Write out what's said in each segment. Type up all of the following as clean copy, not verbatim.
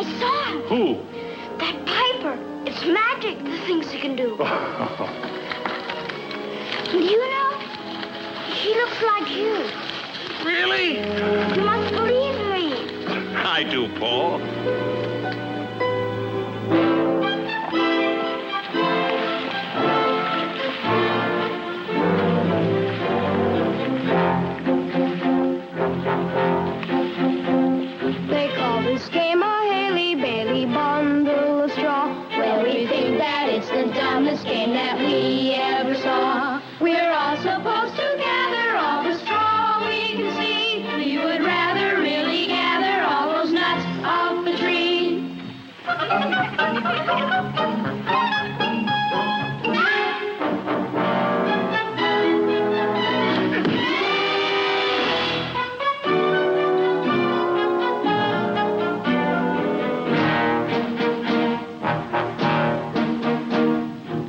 I saw him. Who? That Piper. It's magic, the things he can do. Do you know? He looks like you. Really? You must believe me. I do, Paul. They call this game a Haley-Bailey bundle of straw. Well, we think that it's the dumbest game that we ever saw. We're all supposed to gather all the straw we can see. We would rather really gather all those nuts off the tree.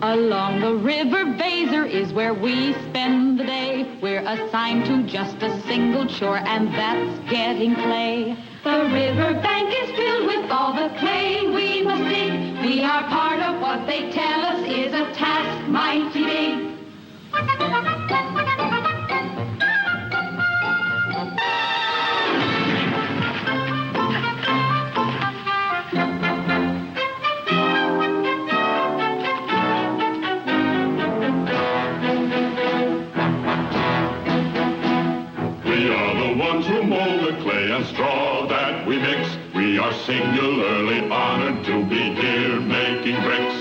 Along the river Baser is where we spend the day. We're assigned to just a single chore, and that's getting clay. The river bank is filled with all the clay we must dig. We are part of what they tell us is a task mighty big. Who mold the clay and straw that we mix. We are singularly honored to be here making bricks.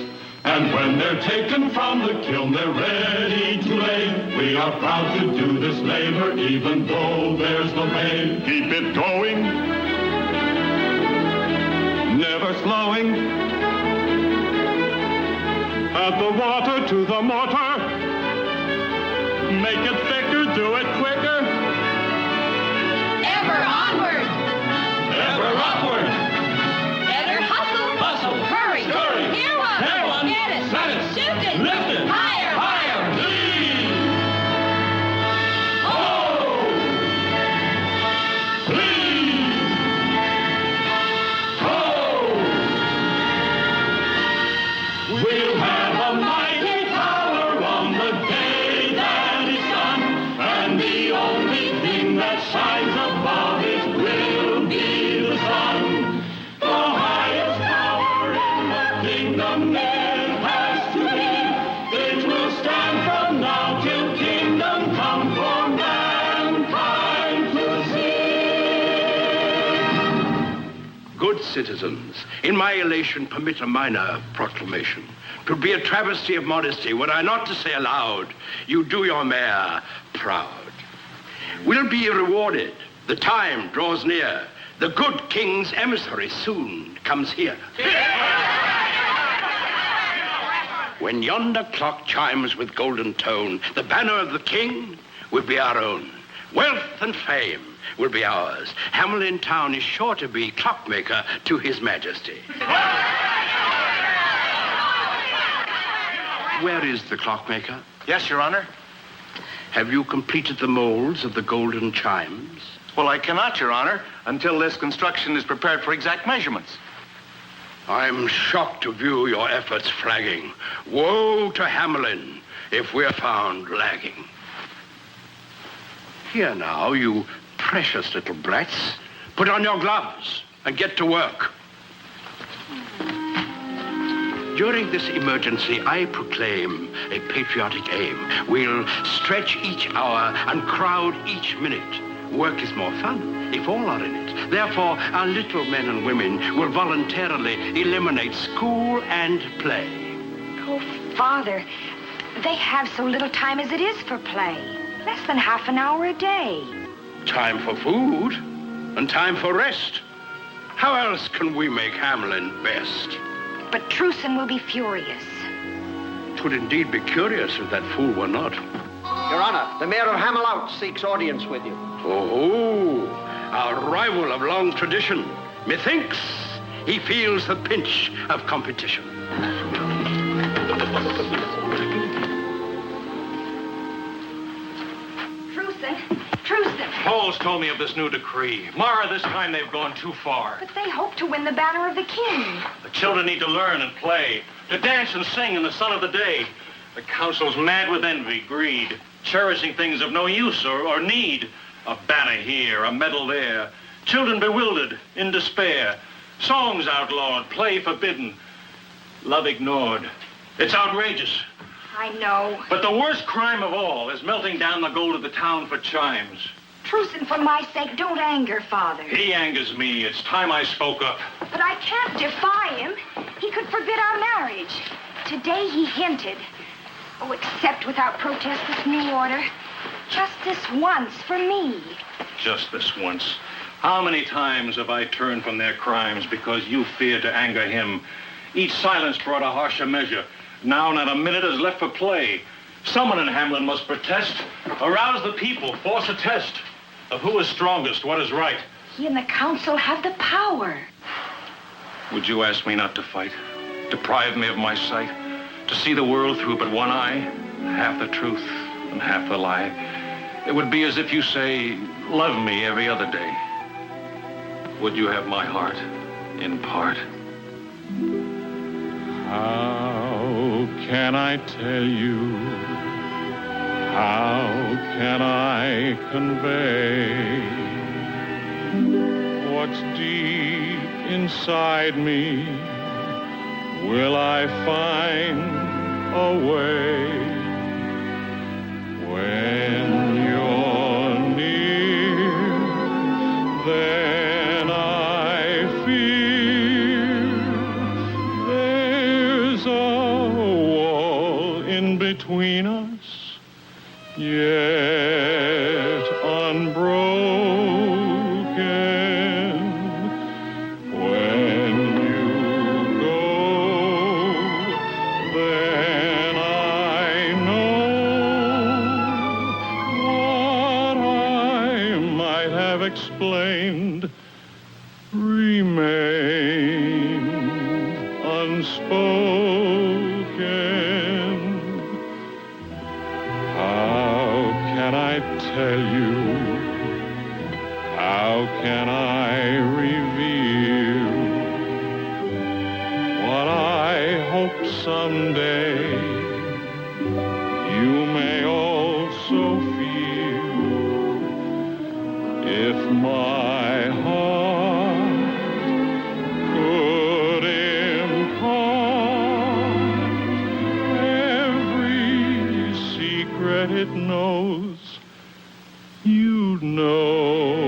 And when they're taken from the kiln, they're ready to lay. We are proud to do this labor, even though there's no pay. Keep it going, never slowing. Add the water to the mortar. Make it thicker, do it quicker. Ever onward! Ever upward! Better hustle! Hustle! Hurry! Scurry! Hear one! Hear one! Get it! Set it! Shift it! Lift it! Higher! Higher! Lead! Ho! Lead! Ho! We'll have a mighty power on the day that is done, and the only thing that shines above it will be the sun. The highest power in the kingdom it has to be. It will stand from now till kingdom come for mankind to see. Good citizens, in my elation, permit a minor proclamation. 'Twould be a travesty of modesty were I not to say aloud, you do your mayor proud. We'll be rewarded. The time draws near. The good king's emissary soon comes here. When yonder clock chimes with golden tone, the banner of the king will be our own. Wealth and fame will be ours. Hamelin town is sure to be clockmaker to his majesty. Where is the clockmaker? Yes, Your Honor. Have you completed the molds of the golden chimes? Well, I cannot, Your Honor, until this construction is prepared for exact measurements. I'm shocked to view your efforts flagging. Woe to Hamelin if we're found lagging. Here now, you precious little brats. Put on your gloves and get to work. During this emergency, I proclaim a patriotic aim. We'll stretch each hour and crowd each minute. Work is more fun if all are in it. Therefore, our little men and women will voluntarily eliminate school and play. Oh, Father, they have so little time as it is for play. Less than half an hour a day. Time for food and time for rest. How else can we make Hamelin best? But Truson will be furious. 'Twould indeed be curious if that fool were not. Your Honor, the mayor of Hamelin seeks audience with you. Oh, our rival of long tradition. Methinks he feels the pinch of competition. Truson! Paul's told me of this new decree. Mara, this time they've gone too far. But they hope to win the banner of the king. The children need to learn and play, to dance and sing in the sun of the day. The council's mad with envy, greed, cherishing things of no use or need. A banner here, a medal there. Children bewildered, in despair. Songs outlawed, play forbidden. Love ignored. It's outrageous. I know. But the worst crime of all is melting down the gold of the town for chimes. Truce, and for my sake, don't anger Father. He angers me. It's time I spoke up. But I can't defy him. He could forbid our marriage. Today he hinted. Oh, accept without protest this new order. Just this once for me. Just this once. How many times have I turned from their crimes because you feared to anger him? Each silence brought a harsher measure. Now not a minute is left for play. Someone in Hamelin must protest, arouse the people, force a test of who is strongest, what is right. He and the council have the power. Would you ask me not to fight? Deprive me of my sight? To see the world through but one eye? Half the truth and half the lie. It would be as if you say, love me every other day. Would you have my heart in part? How can I tell you? How can I convey what's deep inside me? Will I find a way when you're near? Then I feel there's a wall in between us, yet unbroken. When you go, then I know what I might have explained remains unspoken. How can I tell you? How can I reveal what I hope someday you may also feel? If my heart could impart every secret it knows, you'd know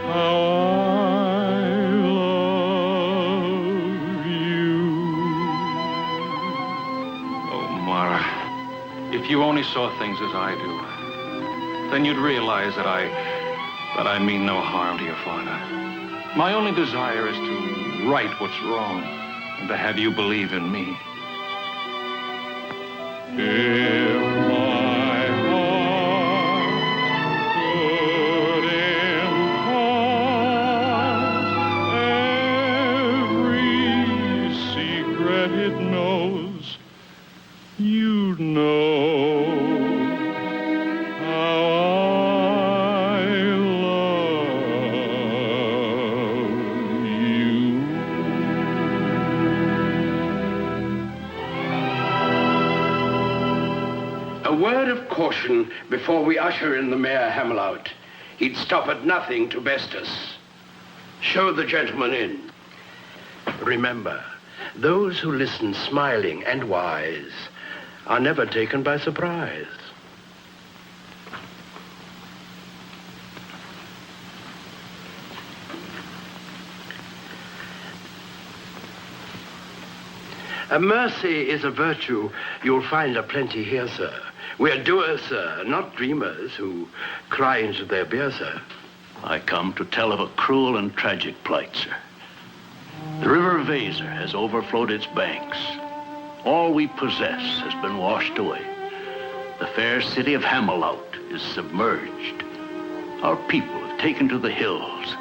how I love you. Oh, Mara, if you only saw things as I do, then you'd realize that I mean no harm to your father. My only desire is to right what's wrong and to have you believe in me. If my heart could impart every secret it knows, you'd know how I love you. A word of caution before we usher in the Mayor Hamelin. He'd stop at nothing to best us. Show the gentleman in. Remember, those who listen smiling and wise are never taken by surprise. A mercy is a virtue you'll find aplenty here, sir. We're doers, sir, not dreamers who cry into their beer, sir. I come to tell of a cruel and tragic plight, sir. The river Weser has overflowed its banks. All we possess has been washed away. The fair city of Hamelin is submerged. Our people have taken to the hills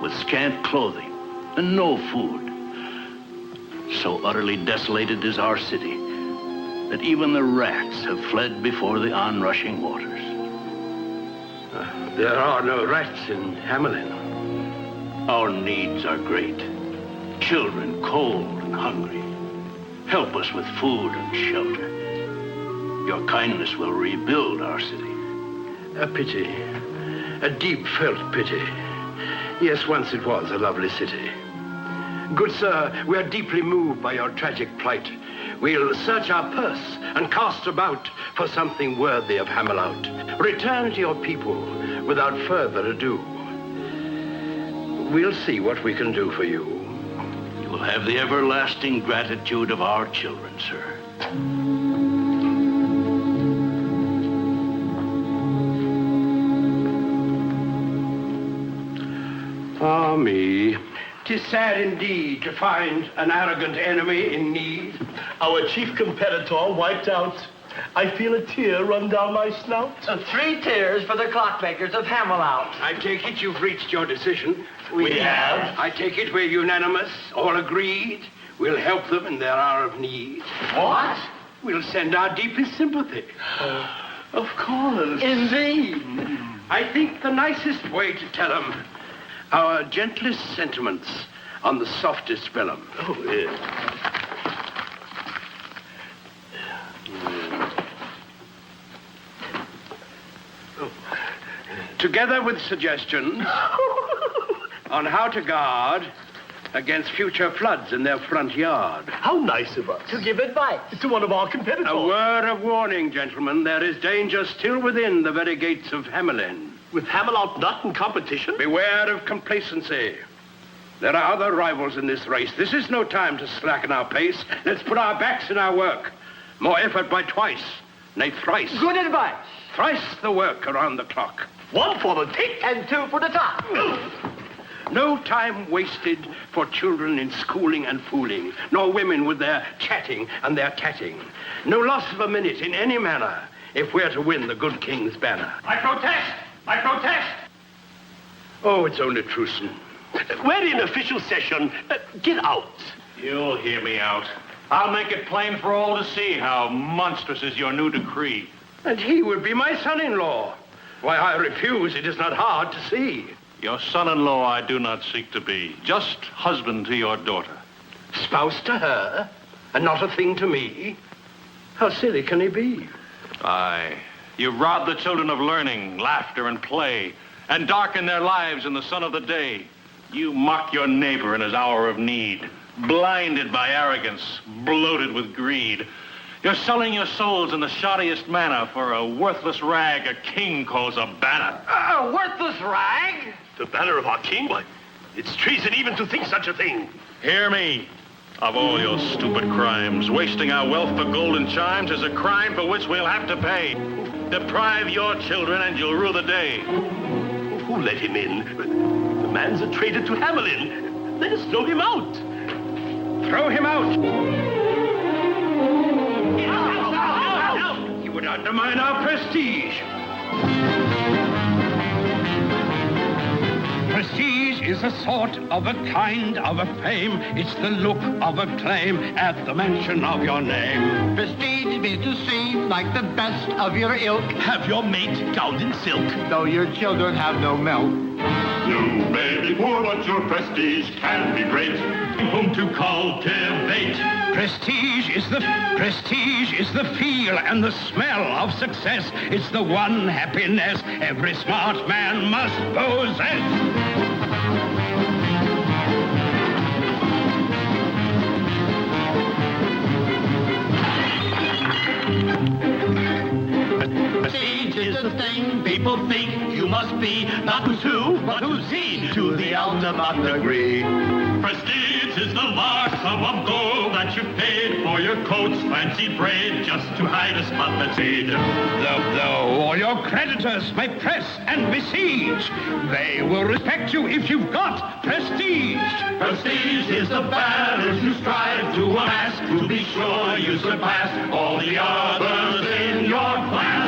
with scant clothing and no food. So utterly desolated is our city that even the rats have fled before the onrushing waters. There are no rats in Hamelin. Our needs are great. Children cold and hungry. Help us with food and shelter. Your kindness will rebuild our city. A pity. A deep-felt pity. Yes, once it was a lovely city. Good sir, we are deeply moved by your tragic plight. We'll search our purse and cast about for something worthy of Hamelout. Return to your people without further ado. We'll see what we can do for you. You will have the everlasting gratitude of our children, sir. Ah, me. 'Tis sad indeed to find an arrogant enemy in need. Our chief competitor wiped out. I feel a tear run down my snout. 3 tears for the clockmakers of Hamelout. I take it you've reached your decision. We have. I take it we're unanimous, all agreed. We'll help them in their hour of need. What? We'll send our deepest sympathy. Of course. Indeed. I think the nicest way to tell them our gentlest sentiments on the softest vellum. Oh, yes. Together with suggestions on how to guard against future floods in their front yard. How nice of us. To give advice. To one of our competitors. A word of warning, gentlemen. There is danger still within the very gates of Hamelin. With Hamelout not in competition? Beware of complacency. There are other rivals in this race. This is no time to slacken our pace. Let's put our backs in our work. More effort by twice, nay thrice. Good advice. Thrice the work around the clock. 1 for the tick. And 2 for the top. No time wasted for children in schooling and fooling, nor women with their chatting and their tatting. No loss of a minute in any manner if we're to win the good king's banner. I protest! I protest! Oh, it's only Truson. We're in official session. Get out. You'll hear me out. I'll make it plain for all to see how monstrous is your new decree. And he would be my son-in-law. Why I refuse, it is not hard to see. Your son-in-law I do not seek to be, just husband to your daughter. Spouse to her, and not a thing to me? How silly can he be? Aye. You rob the children of learning, laughter, and play, and darken their lives in the sun of the day. You mock your neighbor in his hour of need, blinded by arrogance, bloated with greed. You're selling your souls in the shoddiest manner for a worthless rag a king calls a banner. A worthless rag? The banner of our king? Why, it's treason even to think such a thing. Hear me. Of all your stupid crimes, wasting our wealth for golden chimes is a crime for which we'll have to pay. Deprive your children and you'll rue the day. Who let him in? The man's a traitor to Hamelin. Let us throw him out. Throw him out! He would undermine our prestige. Prestige is a sort of a kind of a fame. It's the look of a claim at the mention of your name. Prestige is to seem like the best of your ilk. Have your mate gowned in silk. Though your children have no milk. You may be poor, but your prestige can be great. Whom to cultivate. Prestige is the feel and the smell of success. It's the one happiness every smart man must possess. Prestige is the thing people think you must be, not who's who, but who's he, to the ultimate degree. Prestige is the mark of gold that you paid for your coat's fancy braid just to hide a spot that's made. Though all your creditors may press and besiege, they will respect you if you've got prestige. Prestige is the banners you strive to amass, to be sure you surpass all the others in your class.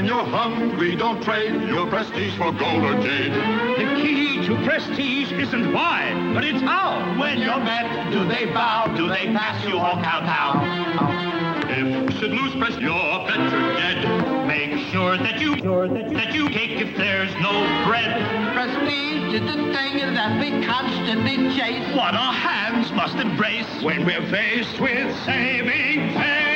when you're hungry, don't trade your prestige for gold or jade. The key to prestige isn't why, but it's how. When you're met, do they bow? Do they pass you all kowtow? If you should lose prestige, you're better dead. Make sure that you cake if there's no bread. Prestige is the thing that we constantly chase. What our hands must embrace when we're faced with saving face.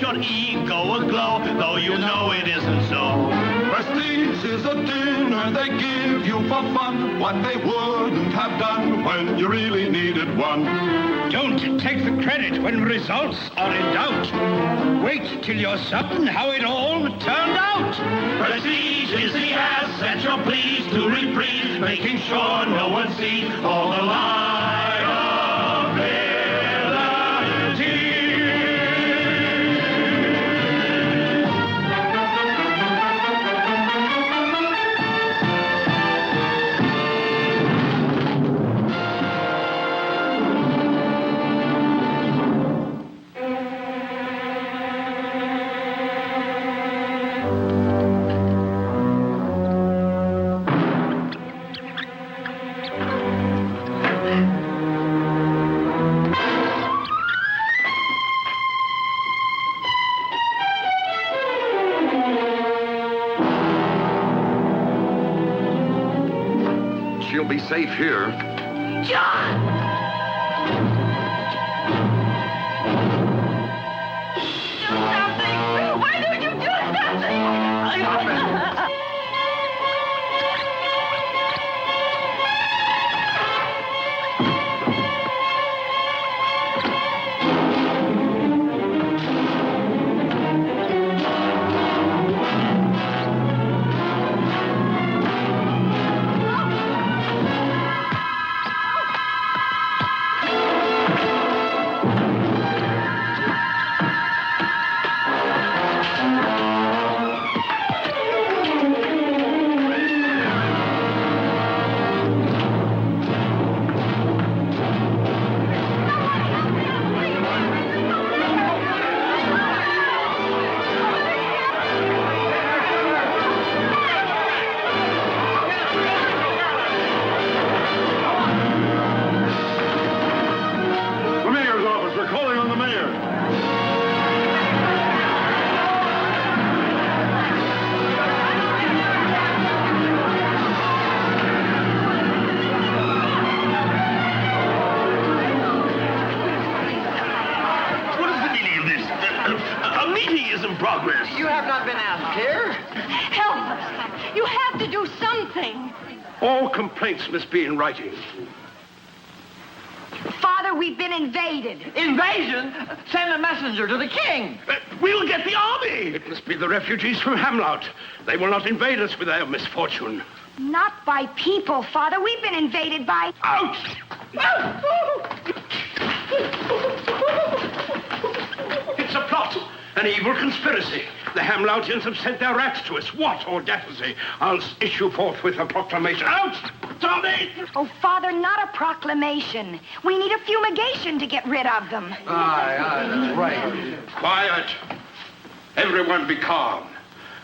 Your ego aglow, though you know it isn't so. Prestige is a dinner they give you for fun, what they wouldn't have done when you really needed one. Don't take the credit when results are in doubt. Wait till you're certain how it all turned out. Prestige is the asset you're pleased to reprise, making sure no one sees all the liability. She'll be safe here. John! Do something! Why don't you do something? You have not been asked here. Help us. You have to do something. All complaints must be in writing. Father, we've been invaded. Invasion? Send a messenger to the king. We'll get the army. It must be the refugees from Hamelin. They will not invade us with their misfortune. Not by people, Father. We've been invaded by... Out! It's a plot. An evil conspiracy. The Hamloutians have sent their rats to us. What audacity! I'll issue forthwith a proclamation. Out! Tommy! Oh, Father, not a proclamation. We need a fumigation to get rid of them. Aye, that's right. Quiet. Everyone be calm.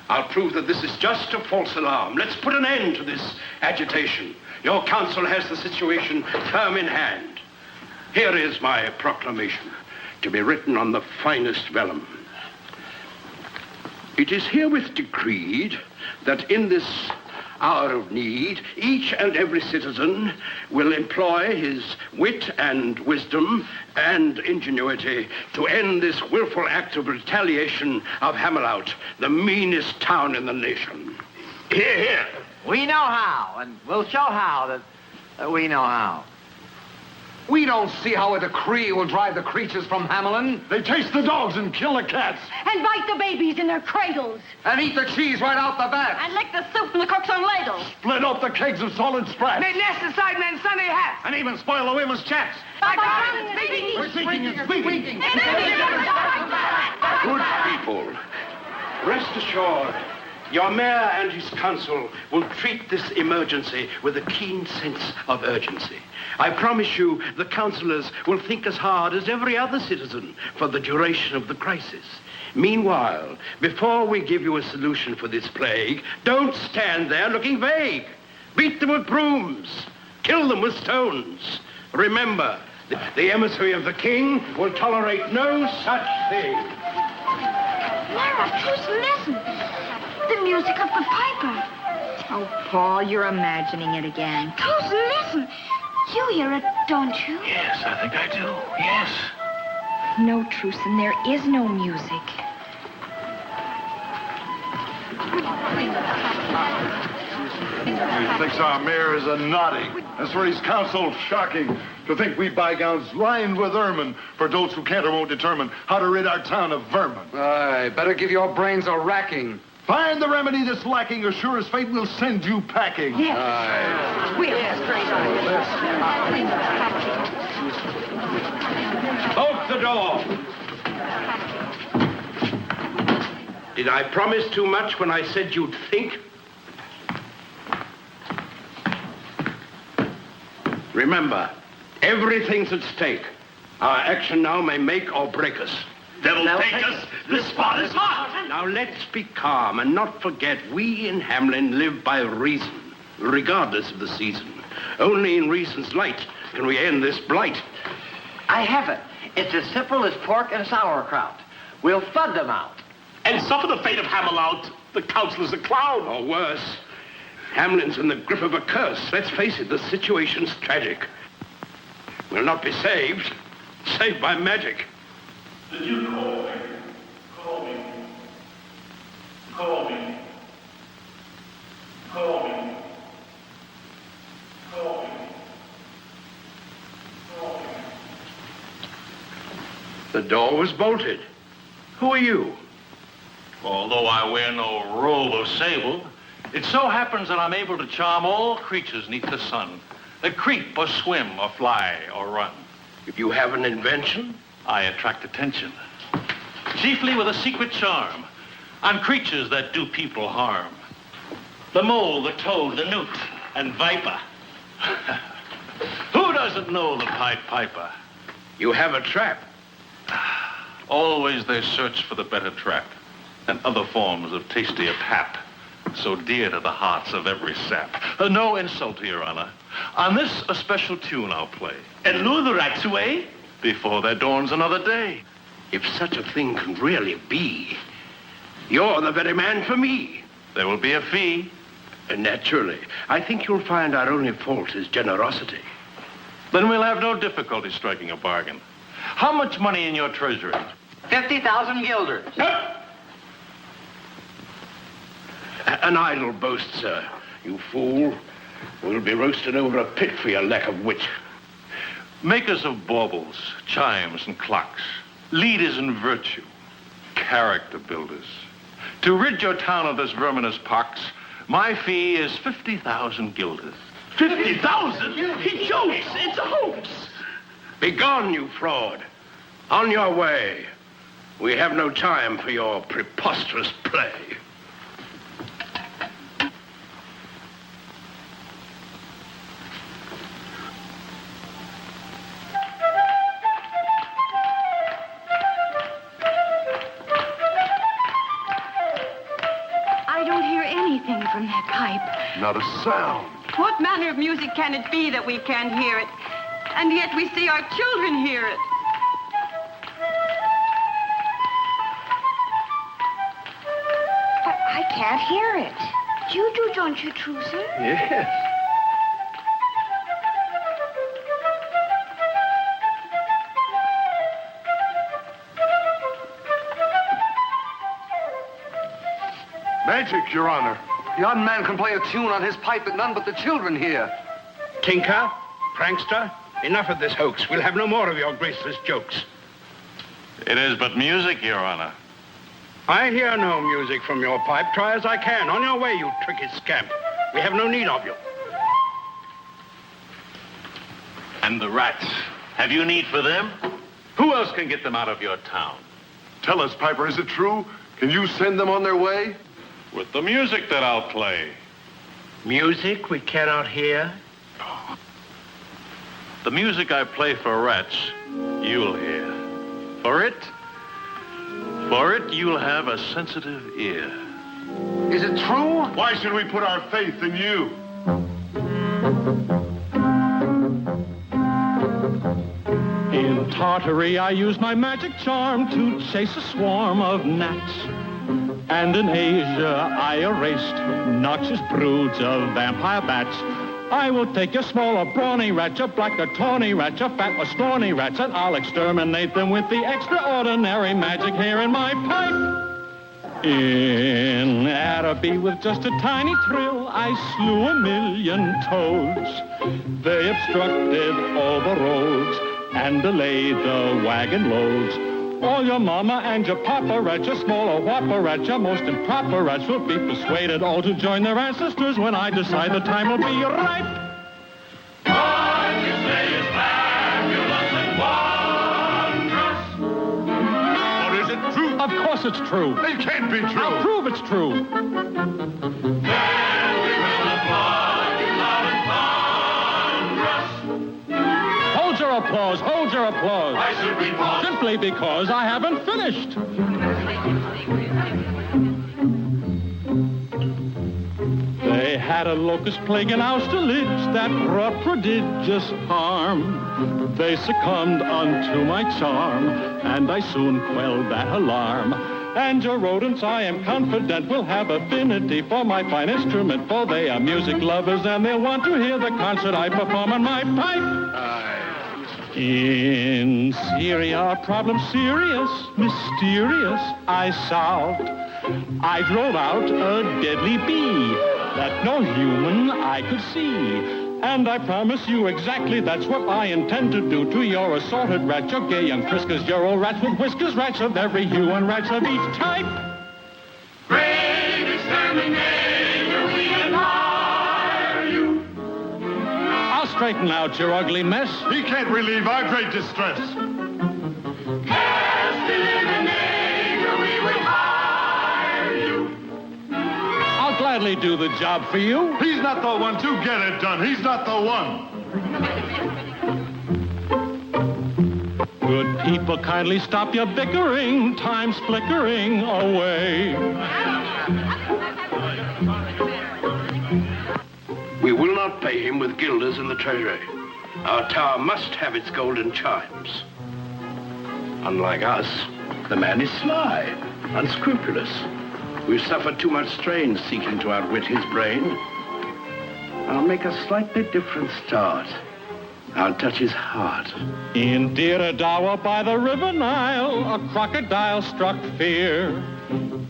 I'll prove that this is just a false alarm. Let's put an end to this agitation. Your council has the situation firm in hand. Here is my proclamation, to be written on the finest vellum. It is herewith decreed that in this hour of need, each and every citizen will employ his wit and wisdom and ingenuity to end this willful act of retaliation of Hamelin, the meanest town in the nation. Hear, hear. We know how, and we'll show how that we know how. We don't see how a decree will drive the creatures from Hamelin. They chase the dogs and kill the cats. And bite the babies in their cradles. And eat the cheese right out the back. And lick the soup from the cook's own ladle. Split up the kegs of solid sprats. Made nest inside men's Sunday hats. And even spoil the women's chaps. We're speaking and speaking. Good people, rest assured, your mayor and his council will treat this emergency with a keen sense of urgency. I promise you the councillors will think as hard as every other citizen for the duration of the crisis. Meanwhile, before we give you a solution for this plague, don't stand there looking vague. Beat them with brooms. Kill them with stones. Remember, the emissary of the king will tolerate no such thing. Lara, just listen. The music of the piper. Oh, Paul, you're imagining it again. Just listen. You hear it, don't you? Yes, I think I do. Yes. No, Truson, there is no music. He thinks our mayor is a noddy. As for his council, shocking. To think we bygowns lined with ermine for those who can't or won't determine how to rid our town of vermin. Aye, better give your brains a racking. Find the remedy that's lacking, or sure as fate we'll send you packing. Yes. Aye. We'll straight Bolt the door. Did I promise too much when I said you'd think? Remember, everything's at stake. Our action now may make or break us. Devil take us, this spot is hot. Now let's be calm and not forget we in Hamelin live by reason, regardless of the season. Only in reason's light can we end this blight. I have it. It's as simple as pork and sauerkraut. We'll flood them out. And suffer the fate of Hamel out. The council is a clown. Or worse, Hamelin's in the grip of a curse. Let's face it, the situation's tragic. We'll not be saved by magic. Did you call me? Call me. Call me. Call me. Call me. Call me. The door was bolted. Who are you? Although I wear no robe of sable, it so happens that I'm able to charm all creatures neath the sun that creep or swim or fly or run. If you have an invention? I attract attention, chiefly with a secret charm on creatures that do people harm. The mole, the toad, the newt, and viper. Who doesn't know the Pied Piper? You have a trap. Always they search for the better trap and other forms of tastier pap, so dear to the hearts of every sap. No insult to your honor. On this, a special tune I'll play. And lure the rats away? Before there dawns another day. If such a thing can really be, you're the very man for me. There will be a fee. Naturally. I think you'll find our only fault is generosity. Then we'll have no difficulty striking a bargain. How much money in your treasury? 50,000 guilders. An idle boast, sir. You fool. We'll be roasted over a pit for your lack of wit. Makers of baubles, chimes, and clocks, leaders in virtue, character builders. To rid your town of this verminous pox, my fee is 50,000 guilders. 50,000? He jokes. It's a hoax. Begone, you fraud. On your way. We have no time for your preposterous play. From that pipe. Not a sound. What manner of music can it be that we can't hear it? And yet we see our children hear it. But I can't hear it. You do, don't you, Truson? Yes. Magic, Your Honor. The young man can play a tune on his pipe that none but the children hear. Tinker, prankster, Enough of this hoax. We'll have no more of your graceless jokes. It is but music, Your Honor. I hear no music from your pipe. Try as I can. On your way, you tricky scamp. We have no need of you. And the rats. Have you need for them? Who else can get them out of your town? Tell us, Piper, is it true? Can you send them on their way? With the music that I'll play. Music we cannot hear? The music I play for rats, you'll hear. For it, you'll have a sensitive ear. Is it true? Why should we put our faith in you? In Tartary, I use my magic charm to chase a swarm of gnats. And in Asia, I erased noxious broods of vampire bats. I will take your small or brawny rat, your black or tawny rat, your fat or scrawny rats, and I'll exterminate them with the extraordinary magic here in my pipe. In Araby, with just a tiny trill, I slew 1,000,000 toads. They obstructed all the roads and delayed the wagon loads. All your mama and your papa rats, your small or whopper rats, your most improper rats will be persuaded all to join their ancestors when I decide the time will be ripe. What you say is fabulous and wondrous. Or is it true? Of course it's true. It can't be true. I'll prove it's true. Then we will applaud you loud and thunderous. Hold your applause, hold your applause. Why should we pause? Simply because I haven't finished. They had a locust plague in Austerlitz that brought prodigious harm. They succumbed unto my charm, and I soon quelled that alarm. And your rodents, I am confident, will have affinity for my fine instrument, for they are music lovers, and they'll want to hear the concert I perform on my pipe. In Syria, a problem serious, mysterious, I solved. I drove out a deadly bee that no human eye could see. And I promise you exactly that's what I intend to do to your assorted rat, your gay young friskers, your old rats with whiskers, rats of every hue and rats of each type. Great exterminator, we admire you. I'll straighten out your ugly mess. He can't relieve our great distress. Pest eliminator, we would hire you. I'll gladly do the job for you. He's not the one to get it done. He's not the one. Good people, kindly stop your bickering. Time's flickering away. We will not pay him with guilders in the treasury. Our tower must have its golden chimes. Unlike us, the man is sly, unscrupulous. We've suffered too much strain seeking to outwit his brain. I'll make a slightly different start. I'll touch his heart. In Diradawa by the river Nile, a crocodile struck fear.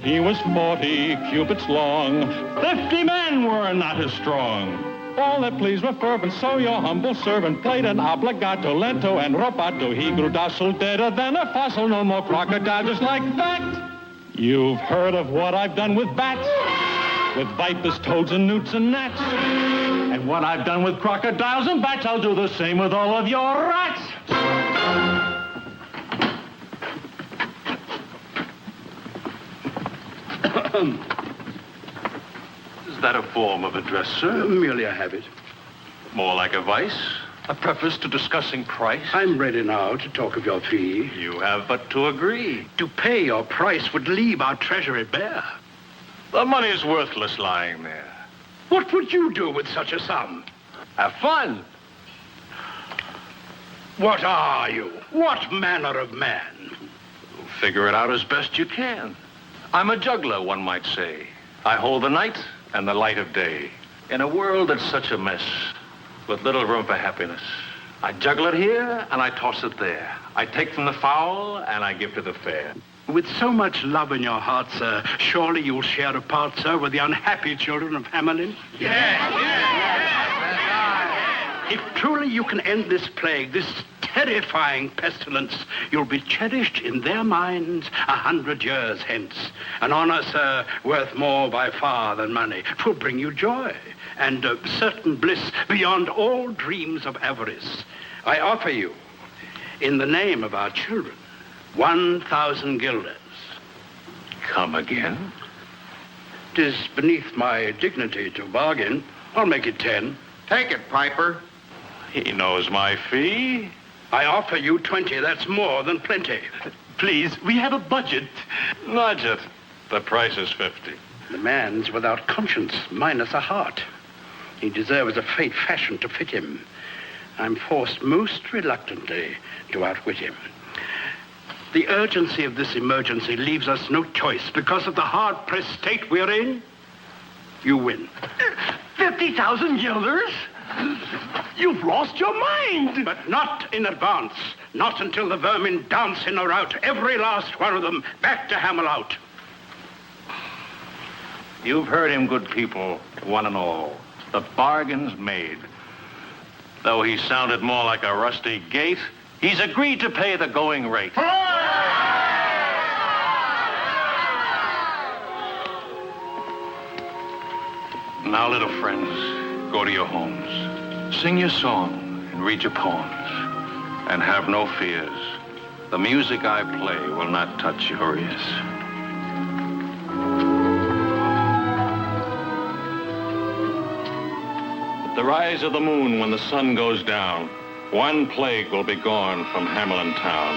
He was 40 cubits long. 50 men were not as strong. All that pleased were fervent, so your humble servant played an obligato, lento, and rubato. He grew docile, deader than a fossil, no more crocodile, just like that. You've heard of what I've done with bats, with vipers, toads, and newts and gnats. And what I've done with crocodiles and bats, I'll do the same with all of your rats. Is that a form of address, sir? Merely a habit. More like a vice? A preface to discussing price? I'm ready now to talk of your fee. You have but to agree. To pay your price would leave our treasury bare. The money's worthless lying there. What would you do with such a sum? Have fun. What are you? What manner of man? Figure it out as best you can. I'm a juggler, one might say. I hold the night and the light of day. In a world that's such a mess, with little room for happiness, I juggle it here and I toss it there. I take from the foul and I give to the fair. With so much love in your heart, sir, surely you'll share a part, sir, with the unhappy children of Hamelin? Yes. If truly you can end this plague, this terrifying pestilence, you'll be cherished in their minds 100 years hence. An honor, sir, worth more by far than money. 'Twill bring you joy and certain bliss beyond all dreams of avarice. I offer you, in the name of our children, 1,000 guilders. Come again? 'Tis beneath my dignity to bargain. I'll make it 10. Take it, Piper. He knows my fee. I offer you 20. That's more than plenty. Please, we have a budget. Nudge it. The price is 50. The man's without conscience, minus a heart. He deserves a fate fashioned to fit him. I'm forced most reluctantly to outwit him. The urgency of this emergency leaves us no choice. Because of the hard-pressed state we're in, you win. 50,000 guilders? You've lost your mind. But not in advance. Not until the vermin dance in a rout, every last one of them, back to Hamelin. You've heard him, good people, one and all. The bargain's made. Though he sounded more like a rusty gate, he's agreed to pay the going rate. Now, little friends, go to your homes. Sing your song and read your poems. And have no fears. The music I play will not touch your ears. At the rise of the moon, when the sun goes down, one plague will be gone from Hamelin town.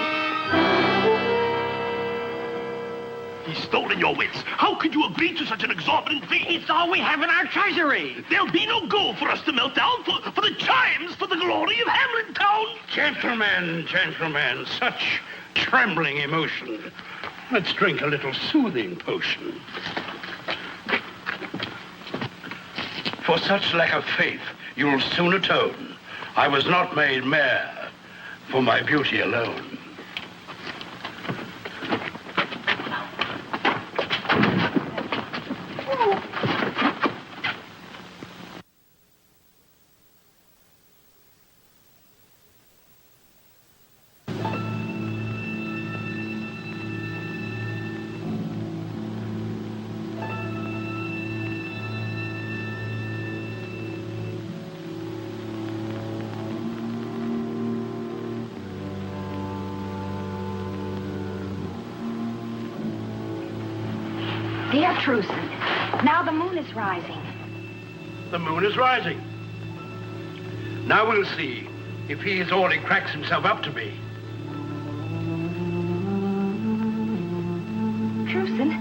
He's stolen your wits. How could you agree to such an exorbitant fee? It's all we have in our treasury. There'll be no gold for us to melt down for the chimes, for the glory of Hamelin town. Gentlemen, such trembling emotion. Let's drink a little soothing potion. For such lack of faith, you'll soon atone. I was not made mayor for my beauty alone. Dear Truson, now the moon is rising. The moon is rising. Now we'll see if he is all he cracks himself up to be. Truson,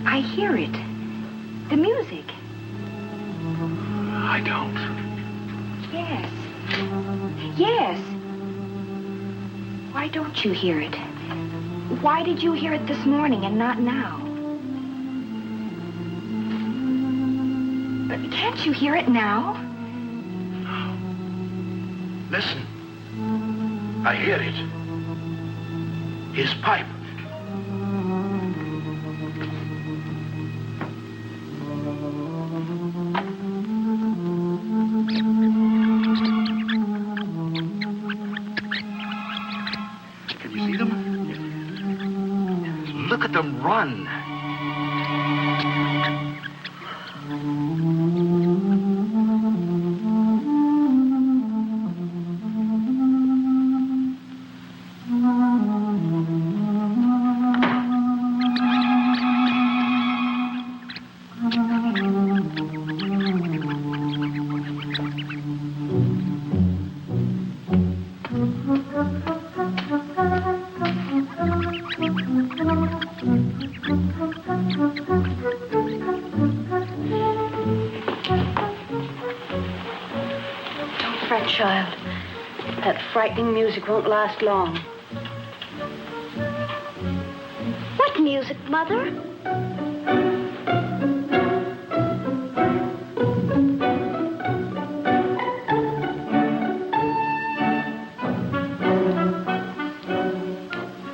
I hear it. The music. I don't. Yes. Yes. Why don't you hear it? Why did you hear it this morning and not now? But can't you hear it now? Listen. I hear it. His pipe. Can you see them? Look at them run. Child, that frightening music won't last long. What music, Mother?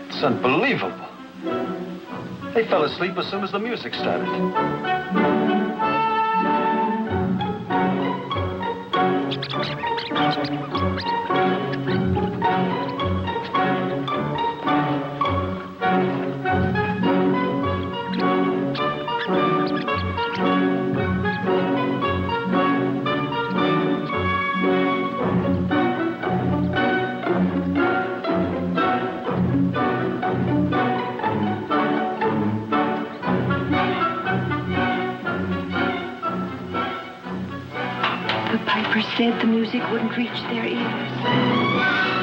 It's unbelievable. They fell asleep as soon as the music started. Said the music wouldn't reach their ears.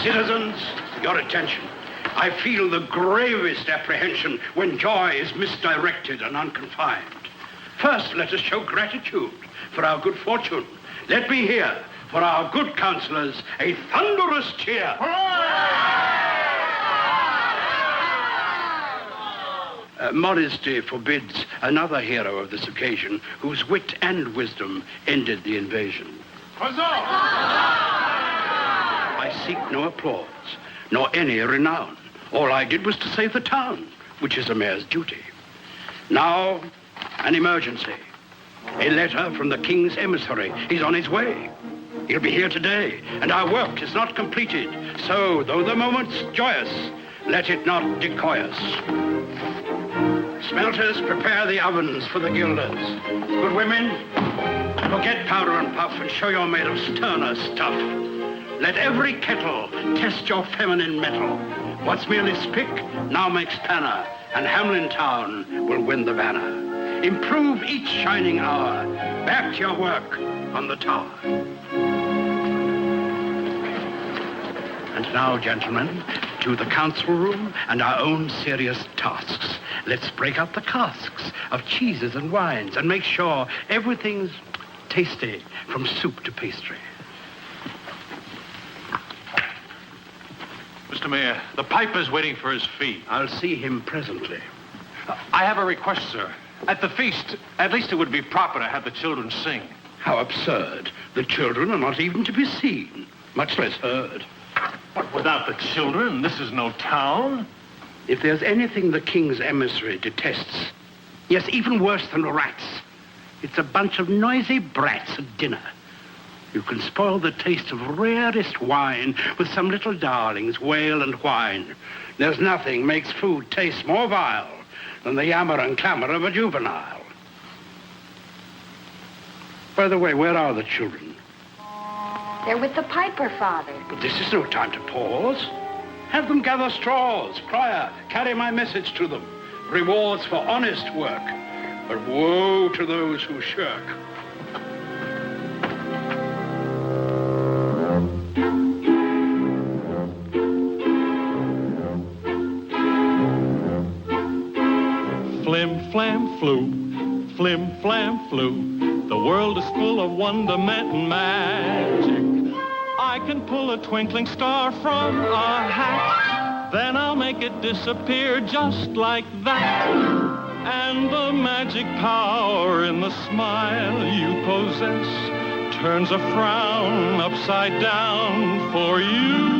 Citizens, your attention. I feel the gravest apprehension when joy is misdirected and unconfined. First, let us show gratitude for our good fortune. Let me hear, for our good counselors, a thunderous cheer. Modesty forbids another hero of this occasion whose wit and wisdom ended the invasion. I seek no applause, nor any renown. All I did was to save the town, which is a mayor's duty. Now, an emergency. A letter from the king's emissary. He's on his way. He'll be here today, and our work is not completed. So, though the moment's joyous, let it not decoy us. Smelters, prepare the ovens for the gilders. Good women, forget powder and puff and show you're made of sterner stuff. Let every kettle test your feminine mettle. What's merely spick now makes panna, and Hamelin town will win the banner. Improve each shining hour. Back to your work on the tower. And now, gentlemen, to the council room and our own serious tasks. Let's break out the casks of cheeses and wines and make sure everything's tasty from soup to pastry. Mr. Mayor, the piper's waiting for his fee. I'll see him presently. I have a request, sir. At the feast, at least it would be proper to have the children sing. How absurd. The children are not even to be seen, much less heard. But without the children, this is no town. If there's anything the king's emissary detests, yes, even worse than rats, it's a bunch of noisy brats at dinner. You can spoil the taste of rarest wine with some little darlings wail and whine. There's nothing makes food taste more vile than the yammer and clamor of a juvenile. By the way, where are the children? They're with the piper, Father. But this is no time to pause. Have them gather straws. Crier, carry my message to them. Rewards for honest work, but woe to those who shirk. Flim, flam, flu, flim, flam, flu. The world is full of wonderment and magic. I can pull a twinkling star from a hat, then I'll make it disappear just like that. And the magic power in the smile you possess turns a frown upside down for you.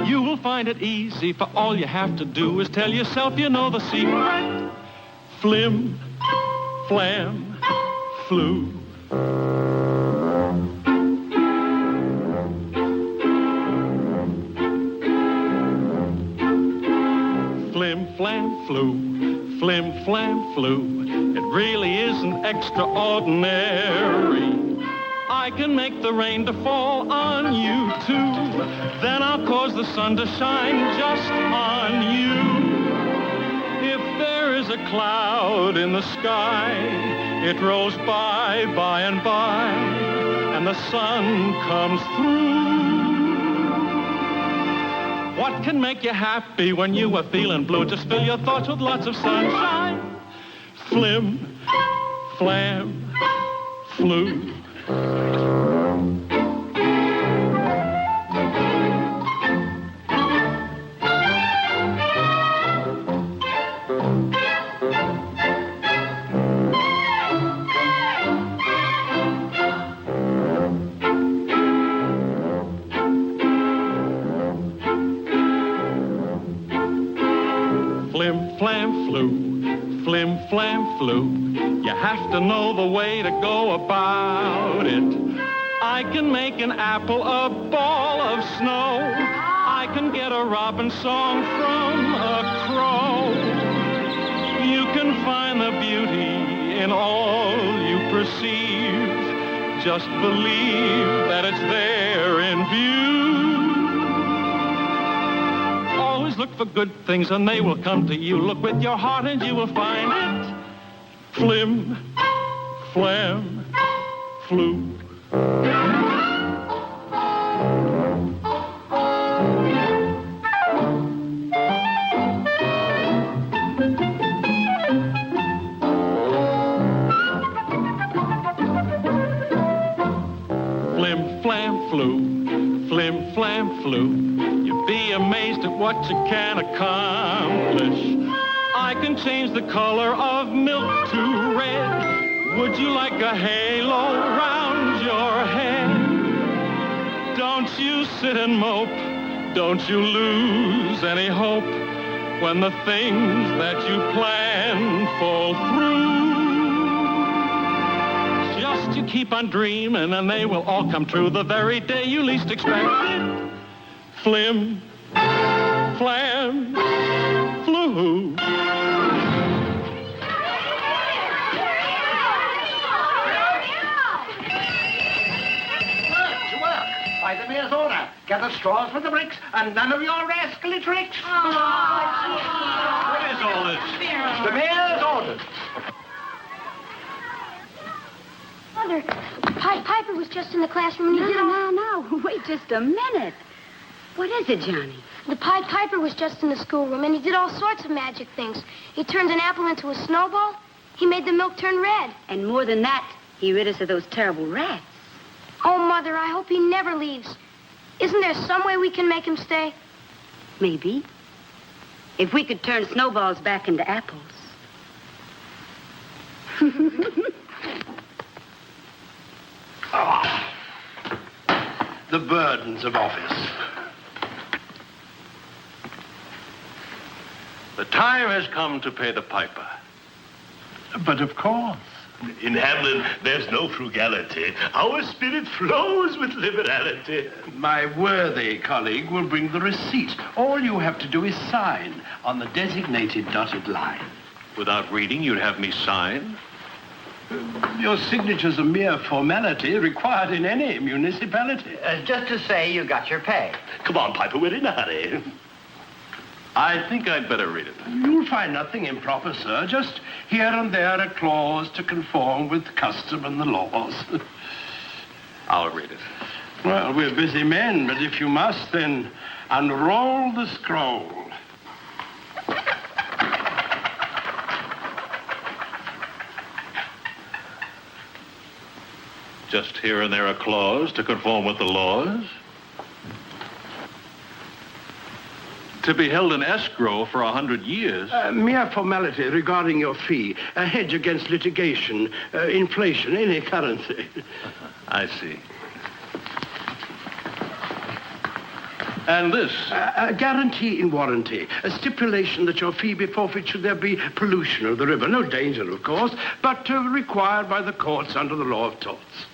You will find it easy, for all you have to do is tell yourself you know the secret. Flim, flam, flu. Flim, flam, flu, flim, flam, flu. It really isn't extraordinary. I can make the rain to fall on you, too. Then I'll cause the sun to shine just on you. If there is a cloud in the sky, it rolls by and by, and the sun comes through. What can make you happy when you are feeling blue? Just fill your thoughts with lots of sunshine. Flim, flam, flu. Flim, flam, flu, flim, flam, flu. You have to know the way to go about it. I can make an apple a ball of snow. I can get a robin song from a crow. You can find the beauty in all you perceive. Just believe that it's there in view. Always look for good things and they will come to you. Look with your heart and you will find it. Flim, flam, flu. Flim, flam, flu, flim, flam, flu. You'd be amazed at what you can accomplish. I can change the color of milk to red. Would you like a halo round your head? Don't you sit and mope. Don't you lose any hope when the things that you plan fall through. Just you keep on dreaming and they will all come true the very day you least expect it. Flim, flam, flu. By the mayor's order, gather straws for the bricks and none of your rascally tricks. What is all this? The mayor's orders. Mother, Pied Piper was just in the classroom and he did all... No. Wait just a minute. What is it, Johnny? The Pied Piper was just in the schoolroom and he did all sorts of magic things. He turned an apple into a snowball. He made the milk turn red. And more than that, he rid us of those terrible rats. Oh, Mother, I hope he never leaves. Isn't there some way we can make him stay? Maybe. If we could turn snowballs back into apples. The burdens of office. The time has come to pay the piper. But of course. In Hamelin, there's no frugality. Our spirit flows with liberality. My worthy colleague will bring the receipt. All you have to do is sign on the designated dotted line. Without reading, you'd have me sign? Your signature's a mere formality required in any municipality. Just to say you got your pay. Come on, Piper, we're in a hurry. I think I'd better read it. You'll find nothing improper, sir. Just here and there a clause to conform with custom and the laws. I'll read it. Well, we're busy men, but if you must, then unroll the scroll. Just here and there a clause to conform with the laws. To be held in escrow for 100 years. Mere formality regarding your fee. A hedge against litigation, inflation, any currency. I see. And this? A guarantee in warranty. A stipulation that your fee be forfeit should there be pollution of the river. No danger, of course, but required by the courts under the law of torts.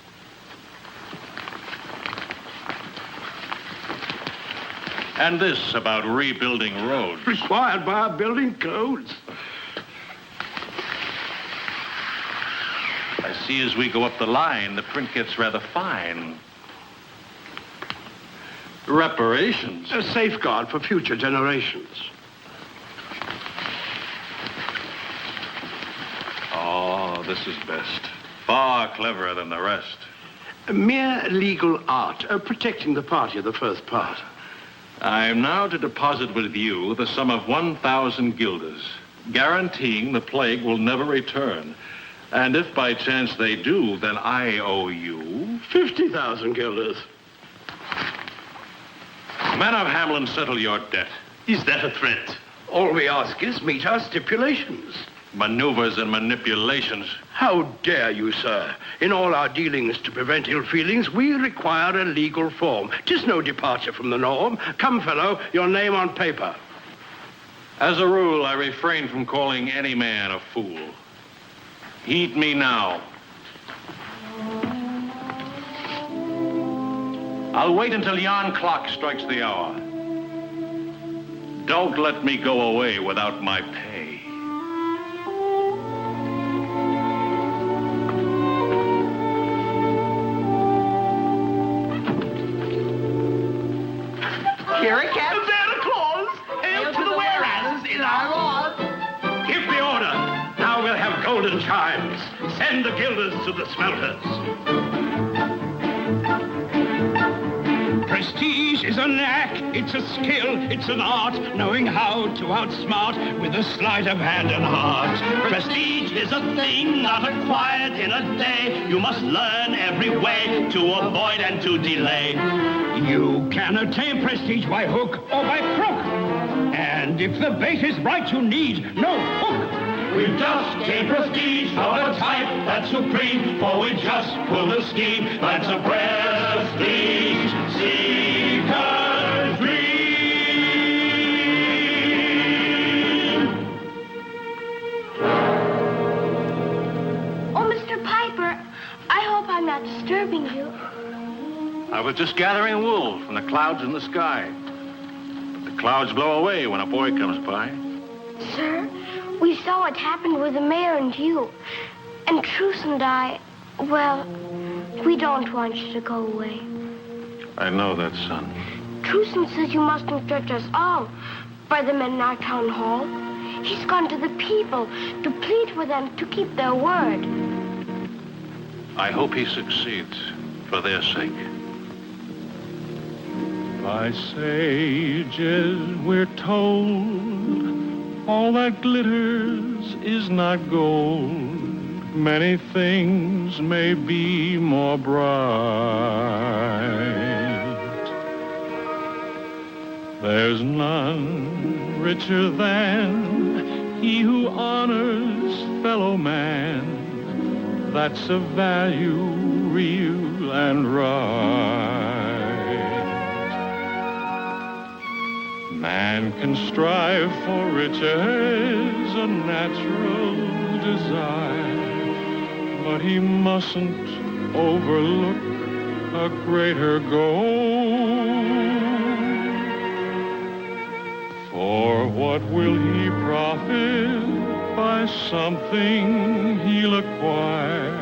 And this about rebuilding roads. Required by our building codes. I see as we go up the line, the print gets rather fine. Reparations. A safeguard for future generations. Oh, this is best. Far cleverer than the rest. A mere legal art, protecting the party of the first part. I am now to deposit with you the sum of 1,000 guilders, guaranteeing the plague will never return. And if by chance they do, then I owe you 50,000 guilders. Men of Hamelin, settle your debt. Is that a threat? All we ask is meet our stipulations. Maneuvers and manipulations. How dare you, sir? In all our dealings to prevent ill feelings, we require a legal form. 'Tis no departure from the norm. Come, fellow, your name on paper. As a rule, I refrain from calling any man a fool. Heed me now. I'll wait until yon clock strikes the hour. Don't let me go away without my pay. Here it comes. Santa Claus! Hail to the whereas in our laws! Give the order. Now we'll have golden chimes. Send the guilders to the smelters. Prestige is a knack, it's a skill, it's an art, knowing how to outsmart with a sleight of hand and heart. Prestige is a thing not acquired in a day. You must learn every way to avoid and to delay. You can attain prestige by hook or by crook. And if the bait is right, you need no hook. We've just gained prestige of a type that's supreme, for we just pulled a scheme that's a prestige seeker's dream. Oh, Mr. Piper, I hope I'm not disturbing you. I was just gathering wool from the clouds in the sky. But the clouds blow away when a boy comes by. Sir, we saw what happened with the mayor and you. And Truce and I, well, we don't want you to go away. I know that, son. Truce says you mustn't judge us all by the men in our town hall. He's gone to the people to plead with them to keep their word. I hope he succeeds for their sake. By sages we're told, all that glitters is not gold. many things may be more bright. There's none richer than he who honors fellow man. That's a value real and right. Man can strive for riches, a natural desire, but he mustn't overlook a greater goal. For what will he profit by something he'll acquire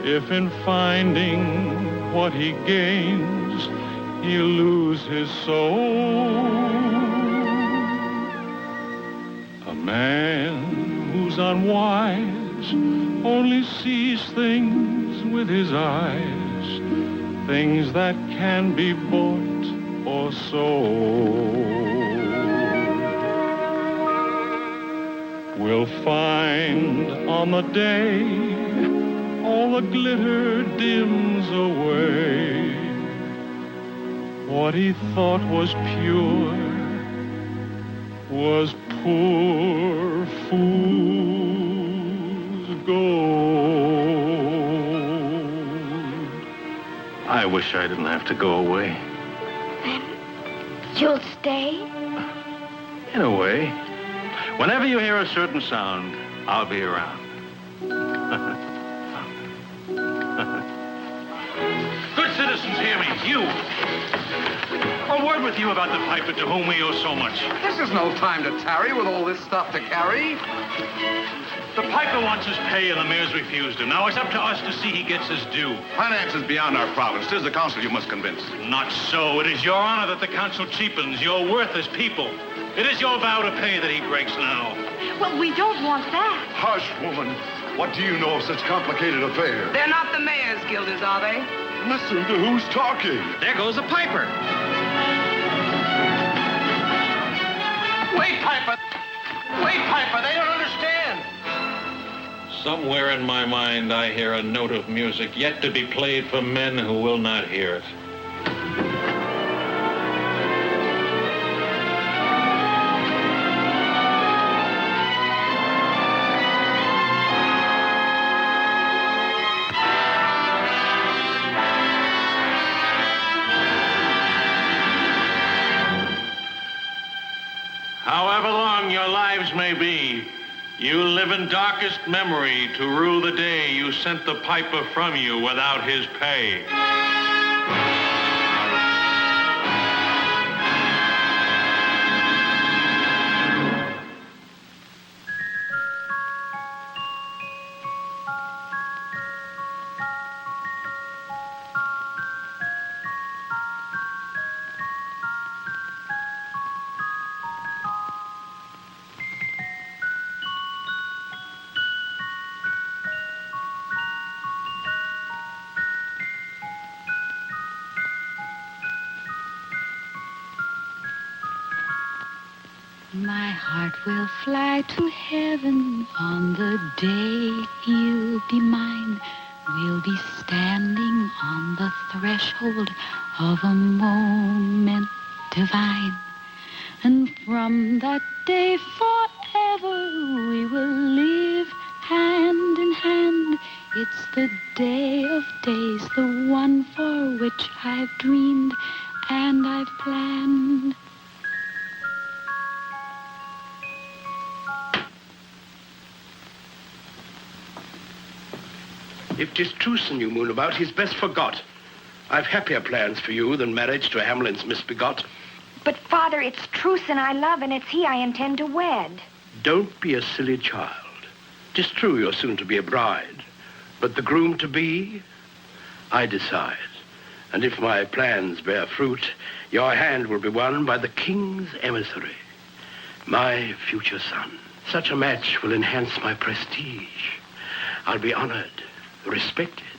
if in finding what he gains he'll lose his soul? A man who's unwise only sees things with his eyes, things that can be bought or sold. We'll find on the day all the glitter dims away. What he thought was pure was poor fool's gold. I wish I didn't have to go away. Then you'll stay? In a way. Whenever you hear a certain sound, I'll be around. Good citizens, hear me. You. A word with you about the piper to whom we owe so much. This is no time to tarry with all this stuff to carry. The piper wants his pay and the mayor's refused him. Now it's up to us to see he gets his due. Finance is beyond our province. It is the council you must convince. Not so. It is your honor that the council cheapens, your worth as people. It is your vow to pay that he breaks now. Well, we don't want that. Hush, woman. What do you know of such complicated affairs? They're not the mayor's guilders, are they? Listen to who's talking. There goes the piper. Wait, Piper! Wait, Piper, they don't understand. Somewhere in my mind, I hear a note of music yet to be played for men who will not hear it. However long your lives may be, you live in darkest memory to rue the day you sent the piper from you without his pay. My heart will fly to heaven on the day he'll be mine. We'll be standing on the threshold of a moment divine. And from that day forever we will live hand in hand. It's the day of days, the one for which I've dreamed and I've planned. If 'tis truce you moon about, he's best forgot. I've happier plans for you than marriage to Hamelin's misbegot. But, Father, it's Truson I love, and it's he I intend to wed. Don't be a silly child. 'Tis true you're soon to be a bride, but the groom-to-be, I decide. And if my plans bear fruit, your hand will be won by the king's emissary, my future son. Such a match will enhance my prestige. I'll be honored, respected,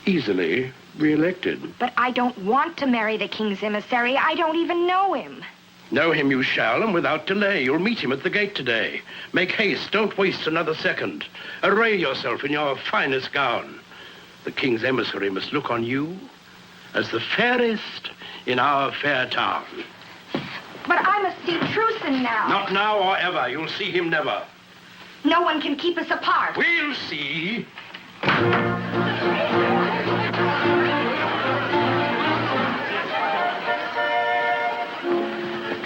easily re-elected. But I don't want to marry the king's emissary. I don't even know him. Know him you shall, and without delay. You'll meet him at the gate today. Make haste, don't waste another second. Array yourself in your finest gown. The king's emissary must look on you as the fairest in our fair town. But I must see Truson now. Not now or ever. You'll see him never. No one can keep us apart. We'll see.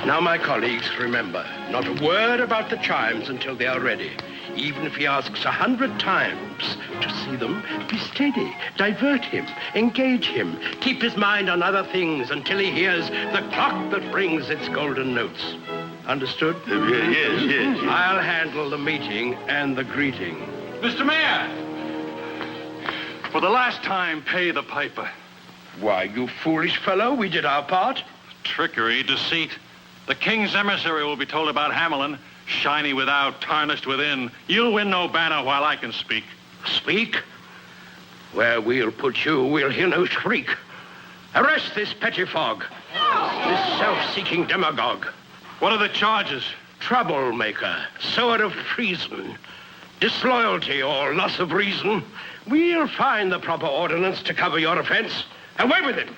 Now, my colleagues, remember, not a word about the chimes until they are ready. Even if he asks 100 times to see them, be steady, divert him, engage him, keep his mind on other things until he hears the clock that rings its golden notes. Understood? Yes. I'll handle the meeting and the greeting. Mr. Mayor! For the last time, pay the piper. Why, you foolish fellow, we did our part. Trickery, deceit. The king's emissary will be told about Hamelin. Shiny without, tarnished within. You'll win no banner while I can speak. Speak? Where we'll put you, we'll hear no shriek. Arrest this pettifog, this self-seeking demagogue. What are the charges? Troublemaker, sower of treason, disloyalty or loss of reason. We'll find the proper ordinance to cover your offense. Away with him.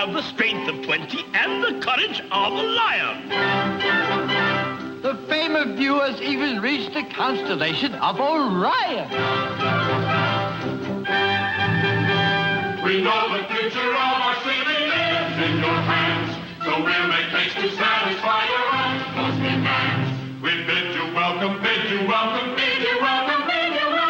The strength of 20 and the courage of a lion. The fame of you has even reached the constellation of Orion. We know the future of our city is in your hands, so we'll make haste to satisfy your utmost demands. We bid you welcome, bid you welcome, bid you welcome, bid you welcome.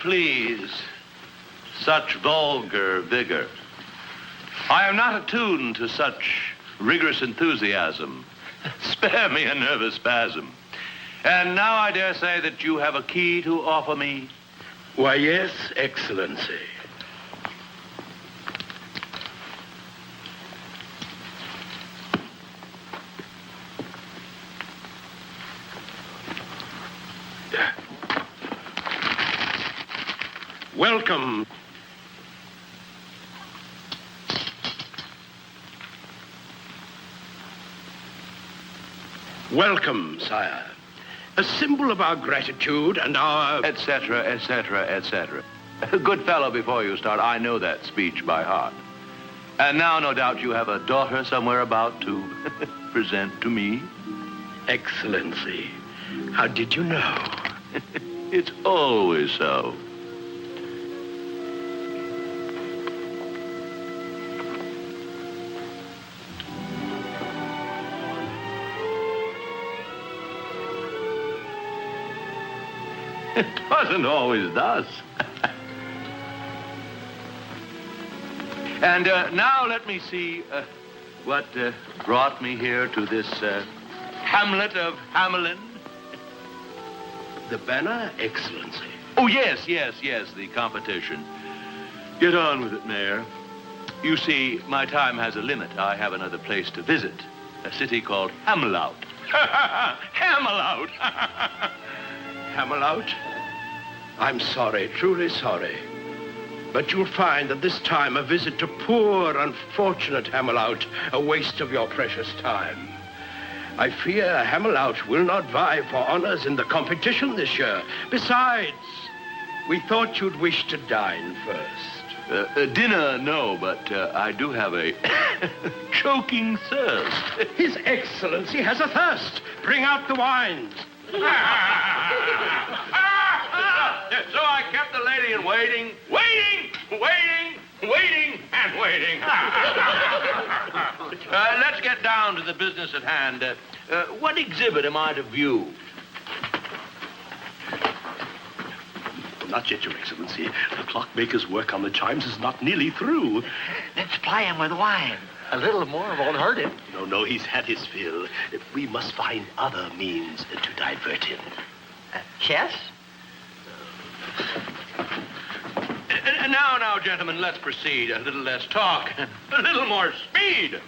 Please. Such vulgar vigor. I am not attuned to such rigorous enthusiasm. Spare me a nervous spasm. And now I dare say that you have a key to offer me. Why, yes, Excellency. Welcome. Welcome, sire. A symbol of our gratitude and our... etc., etc., etc. Good fellow, before you start, I know that speech by heart. And now, no doubt, you have a daughter somewhere about to present to me. Excellency, how did you know? It's always so. It wasn't always thus. And now let me see what brought me here to this hamlet of Hamelin. The banner, Excellency. Oh, yes, the competition. Get on with it, Mayor. You see, my time has a limit. I have another place to visit, a city called Hamelout. Hamelout! Hamelout? I'm sorry, truly sorry. But you'll find that this time a visit to poor, unfortunate Hamelout, a waste of your precious time. I fear Hamelout will not vie for honors in the competition this year. Besides, we thought you'd wish to dine first. Dinner, no, but I do have a choking thirst. His Excellency has a thirst. Bring out the wines. So I kept the lady in waiting, and waiting. Let's get down to the business at hand. What exhibit am I to view? Not yet, Your Excellency. The clockmaker's work on the chimes is not nearly through. Let's ply him with wine. A little more won't hurt him. No, he's had his fill. We must find other means to divert him. Chess? Now, gentlemen, let's proceed. A little less talk, a little more speed.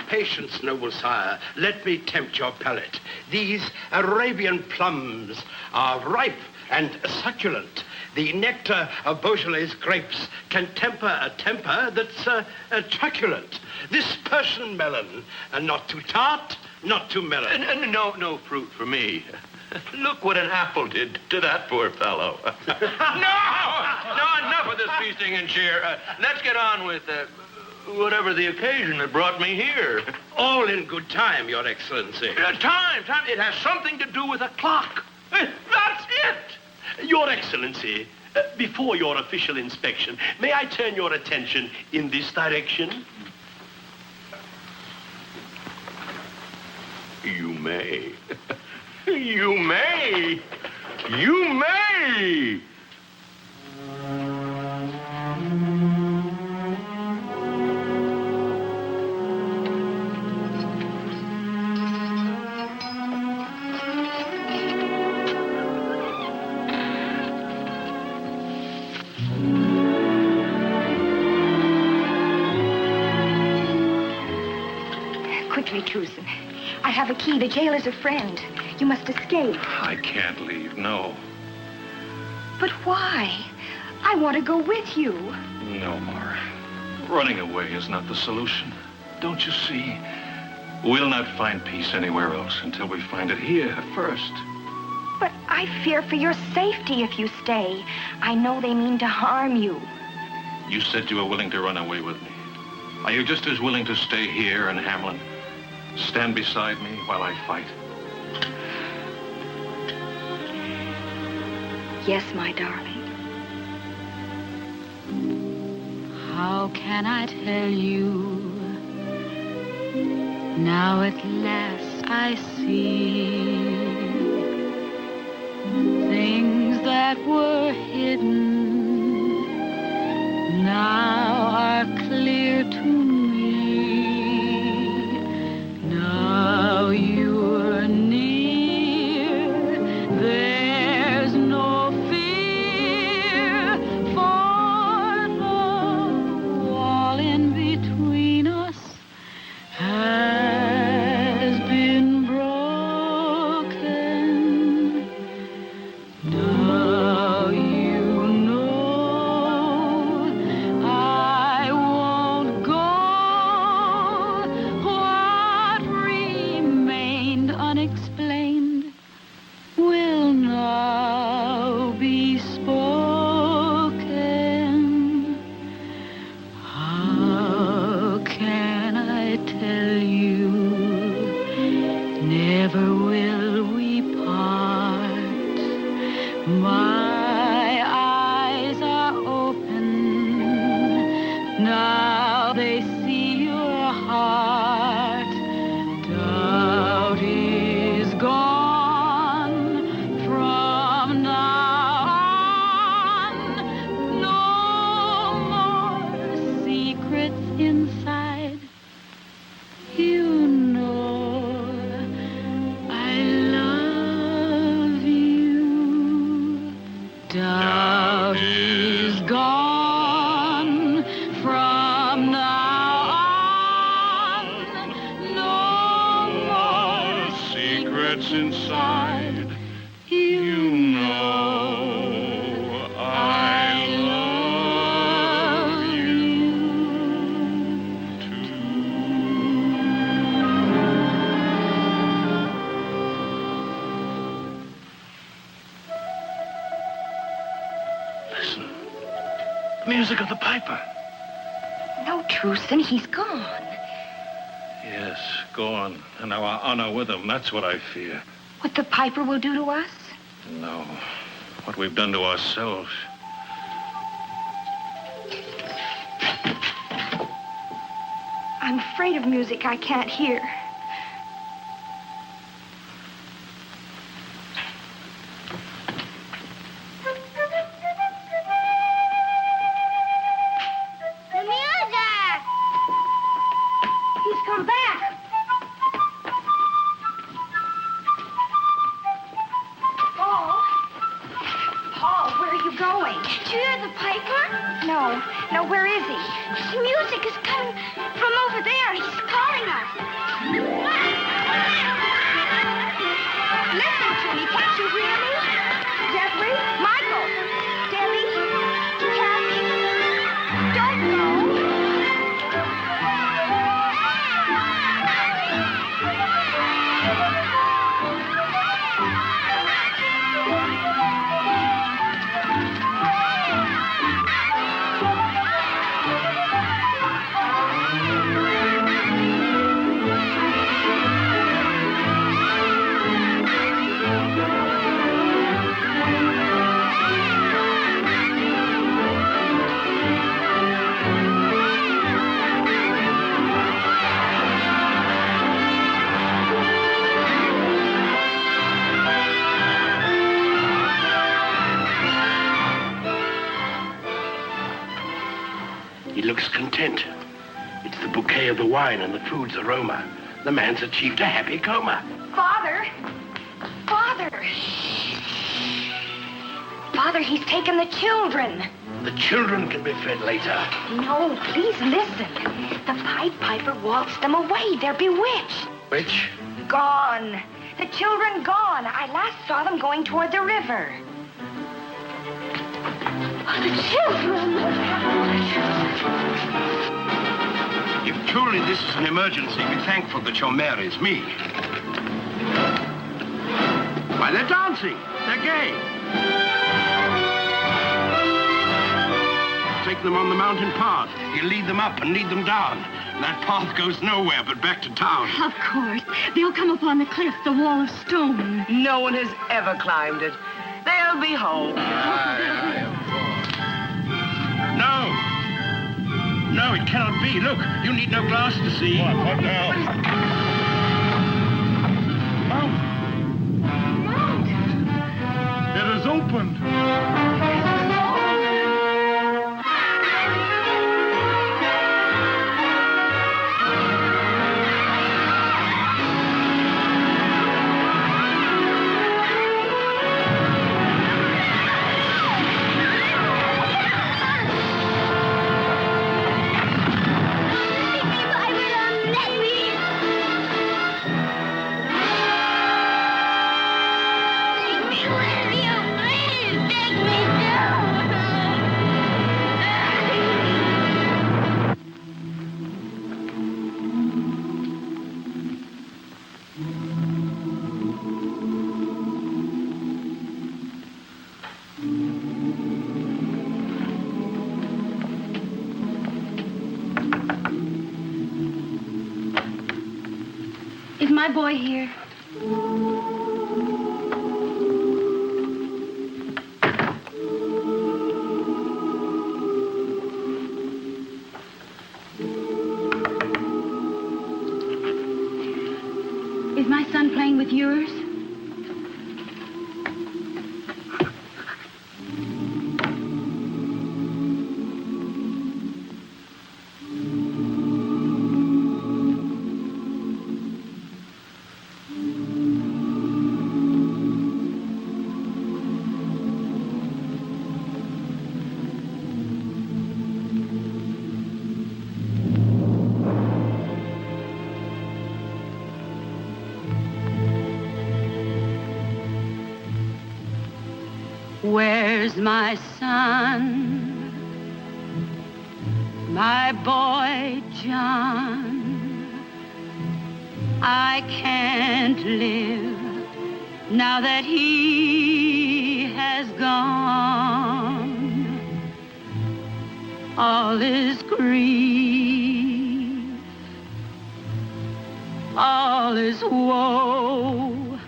Patience, noble sire. Let me tempt your palate. These Arabian plums are ripe and succulent. The nectar of Beaujolais grapes can temper a temper that's truculent. This Persian melon, not too tart, not too melon. No fruit for me. Look what an apple did to that poor fellow. No, enough of this feasting and cheer. Let's get on with whatever the occasion that brought me here. All in good time, Your Excellency. Time. It has something to do with a clock. That's it. Your Excellency, before your official inspection, may I turn your attention in this direction? You may. You may. You may. Quickly, Truson. I have a key. The jailer's a friend. You must escape. I can't leave, no. But why? I want to go with you. No, Mara. Running away is not the solution. Don't you see? We'll not find peace anywhere else until we find it here first. But I fear for your safety if you stay. I know they mean to harm you. You said you were willing to run away with me. Are you just as willing to stay here in Hamelin? Stand beside me while I fight? Yes, my darling. How can I tell you? Now at last I see things that were hidden now are clear to me. Now you're near, there's no fear, for the wall in between us has been broken. Now you know I won't go. What remained unexplained will now be spoken. How can I tell you? Never will we part. My eyes are open. Now they see your heart. Doubt is gone from now on. No more secrets inside. You know I love you. Doubt is gone from now on. No more Secrets inside. You know I love you Listen. The music of the piper. No, Truson, he's gone. Yes, go on. And our honor with him. That's what I fear. What the piper will do to us? No. What we've done to ourselves. I'm afraid of music I can't hear. The music! He's come back. Paul, where are you going? Did you hear the piper? No, where is he? The music is coming from over there. He's calling us. Listen to me. Can't you hear me? Jeffrey? Michael? Debbie? Kathy? Don't go. He looks content. It's the bouquet of the wine and the food's aroma. The man's achieved a happy coma. Father! Father, he's taken the children. The children can be fed later. No, please listen. The Pied Piper waltzed them away. They're bewitched. Which? Gone. The children gone. I last saw them going toward the river. The children! If truly this is an emergency, be thankful that your mare is me. Why, they're dancing. They're gay. Take them on the mountain path. You lead them up and lead them down. That path goes nowhere but back to town. Of course. They'll come upon the cliff, the wall of stone. No one has ever climbed it. They'll be home. No, it cannot be. Look, you need no glass to see. What now? Mount! It is opened. Is my boy here? Is my son playing with yours? Where's my son, my boy John? I can't live now that he has gone. All is grief, all is woe,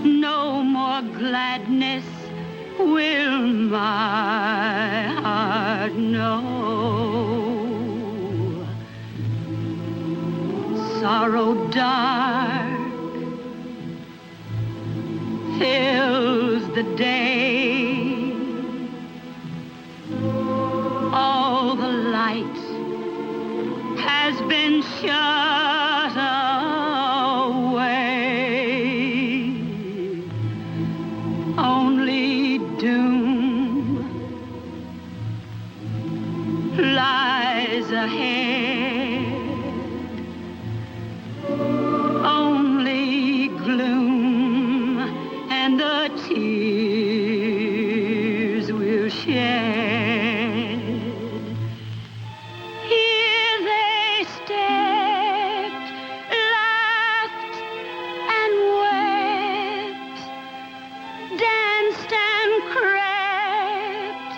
no more your gladness will my heart know. Sorrow dark fills the day. All the light has been shut away. Only doom lies ahead. Only gloom and the tears we'll shed. Here they stepped, laughed and wept, danced and crept,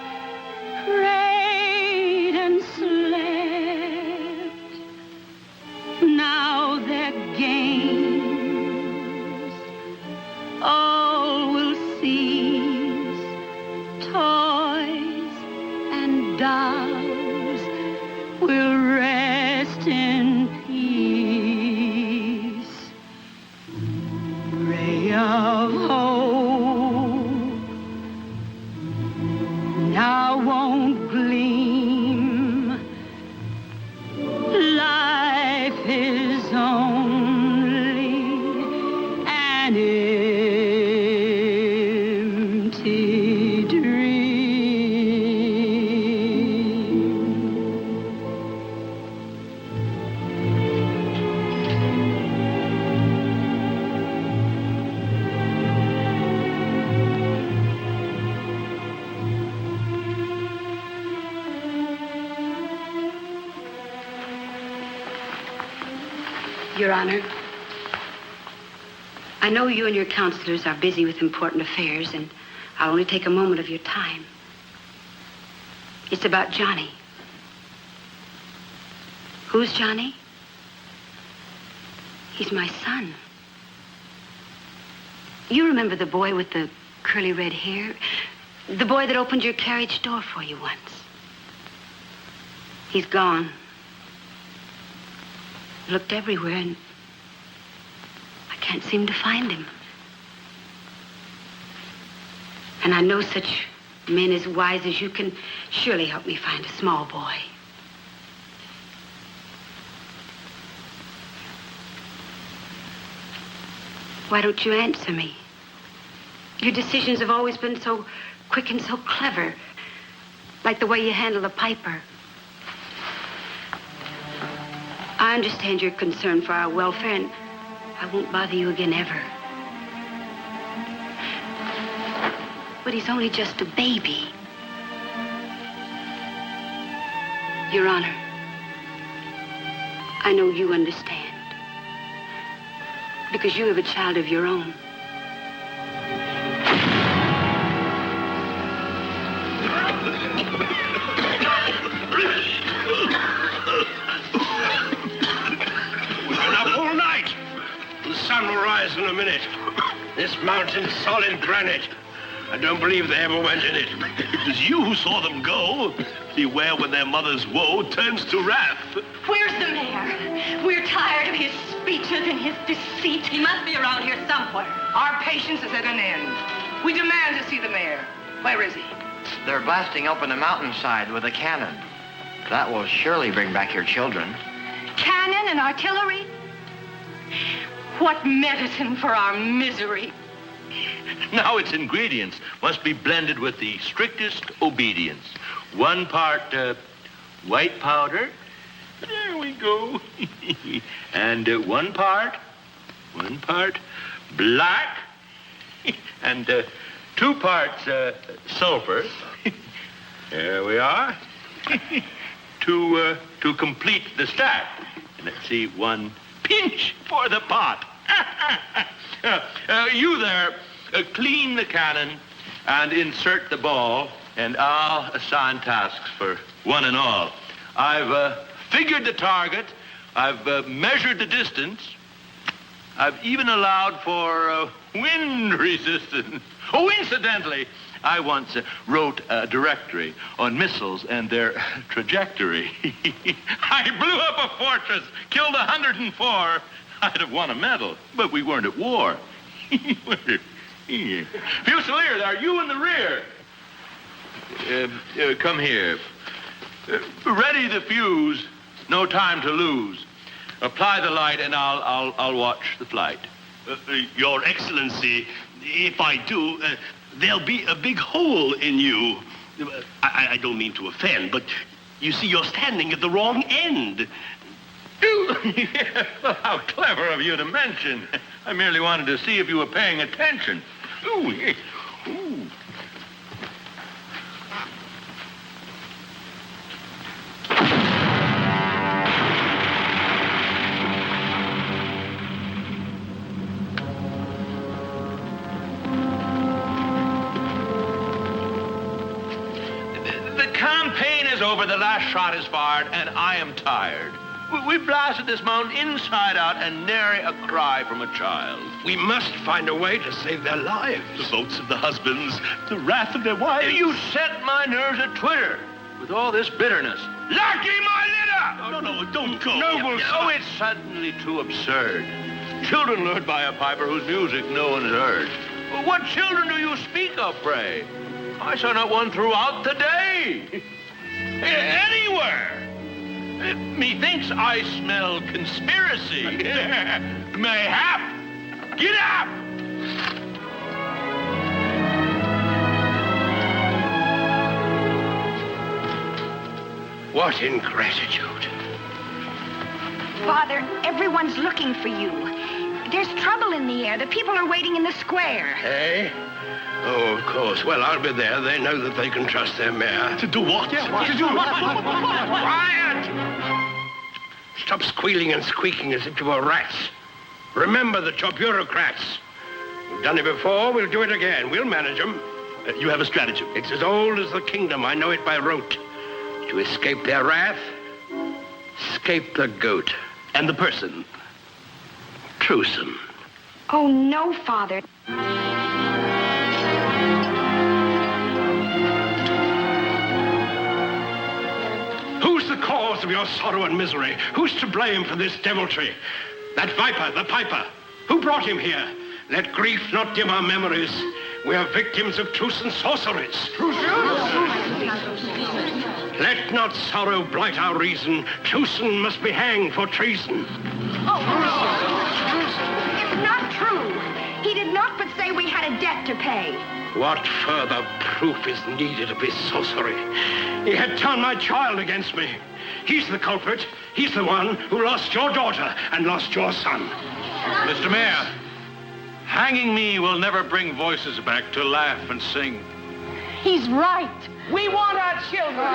prayed and slept. Now their games all will cease. Toys and dolls will rest in peace. Ray of hope now won't gleam. Life is only an empty dream. Your Honor, I know you and your counselors are busy with important affairs, and I'll only take a moment of your time. It's about Johnny. Who's Johnny? He's my son. You remember the boy with the curly red hair? The boy that opened your carriage door for you once. He's gone. Looked everywhere, and I can't seem to find him. And I know such men as wise as you can surely help me find a small boy. Why don't you answer me? Your decisions have always been so quick and so clever, like the way you handle the Piper. I understand your concern for our welfare, and I won't bother you again ever. But he's only just a baby. Your Honor, I know you understand, because you have a child of your own. The sun will rise in a minute. This mountain's solid granite. I don't believe they ever went in it. It was you who saw them go. Beware when their mother's woe turns to wrath. Where's the mayor? We're tired of his speeches and his deceit. He must be around here somewhere. Our patience is at an end. We demand to see the mayor. Where is he? They're blasting open the mountainside with a cannon. That will surely bring back your children. Cannon and artillery? What medicine for our misery. Now its ingredients must be blended with the strictest obedience. 1 part white powder. There we go. And 1 part black. And 2 parts sulfur. There we are. To complete the stack. And let's see, 1 pinch for the pot. You there, clean the cannon and insert the ball, and I'll assign tasks for one and all. I've figured the target. I've measured the distance. I've even allowed for Wind resistant. Oh, incidentally, I once wrote a directory on missiles and their trajectory. I blew up a fortress, killed 104. I'd have won a medal, but we weren't at war. Fusiliers, are you in the rear? Come here. Ready the fuse. No time to lose. Apply the light, and I'll watch the flight. Your Excellency, if I do, there'll be a big hole in you. I don't mean to offend, but you see, you're standing at the wrong end. How clever of you to mention. I merely wanted to see if you were paying attention. Ooh, yeah. Ooh. The campaign is over, the last shot is fired, and I am tired. We blasted this mountain inside out and nary a cry from a child. We must find a way to save their lives. The votes of the husbands, the wrath of their wives. You set my nerves at Twitter with all this bitterness. Lucky my litter! No, don't go. Noble. Oh, it's suddenly too absurd. Children lured by a piper whose music no one has heard. What children do you speak of, pray? I saw not one throughout the day. Anywhere. Methinks I smell conspiracy. Mayhap. Get up! What ingratitude. Father, everyone's looking for you. There's trouble in the air. The people are waiting in the square. Eh? Oh, of course. Well, I'll be there. They know that they can trust their mare. To do what? Yeah, what? To do what? Quiet! Stop squealing and squeaking as if you were rats. Remember that you're bureaucrats. We've done it before. We'll do it again. We'll manage them. You have a strategy. It's as old as the kingdom. I know it by rote. To escape their wrath, escape the goat. And the person? Truson. Oh, no, Father. Who's the cause of your sorrow and misery? Who's to blame for this deviltry? That viper, the piper. Who brought him here? Let grief not dim our memories. We are victims of truce and sorceries. Let not sorrow blight our reason. Truson must be hanged for treason. It's not true. He did not but say we had a debt to pay. What further proof is needed of his sorcery? He had turned my child against me. He's the culprit. He's the one who lost your daughter and lost your son. Mr. Mayor, hanging me will never bring voices back to laugh and sing. He's right. We want our children.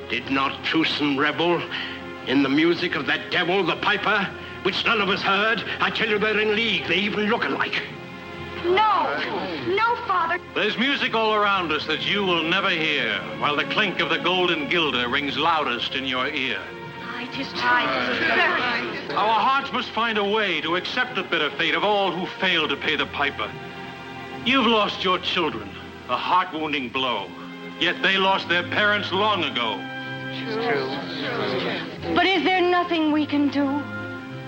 Did not Truson rebel in the music of that devil, the piper, which none of us heard? I tell you, they're in league. They even look alike. No, Father. There's music all around us that you will never hear, while the clink of the golden guilder rings loudest in your ear. Our hearts must find a way to accept the bitter fate of all who fail to pay the piper. You've lost your children, a heart-wounding blow, yet they lost their parents long ago. But is there nothing we can do?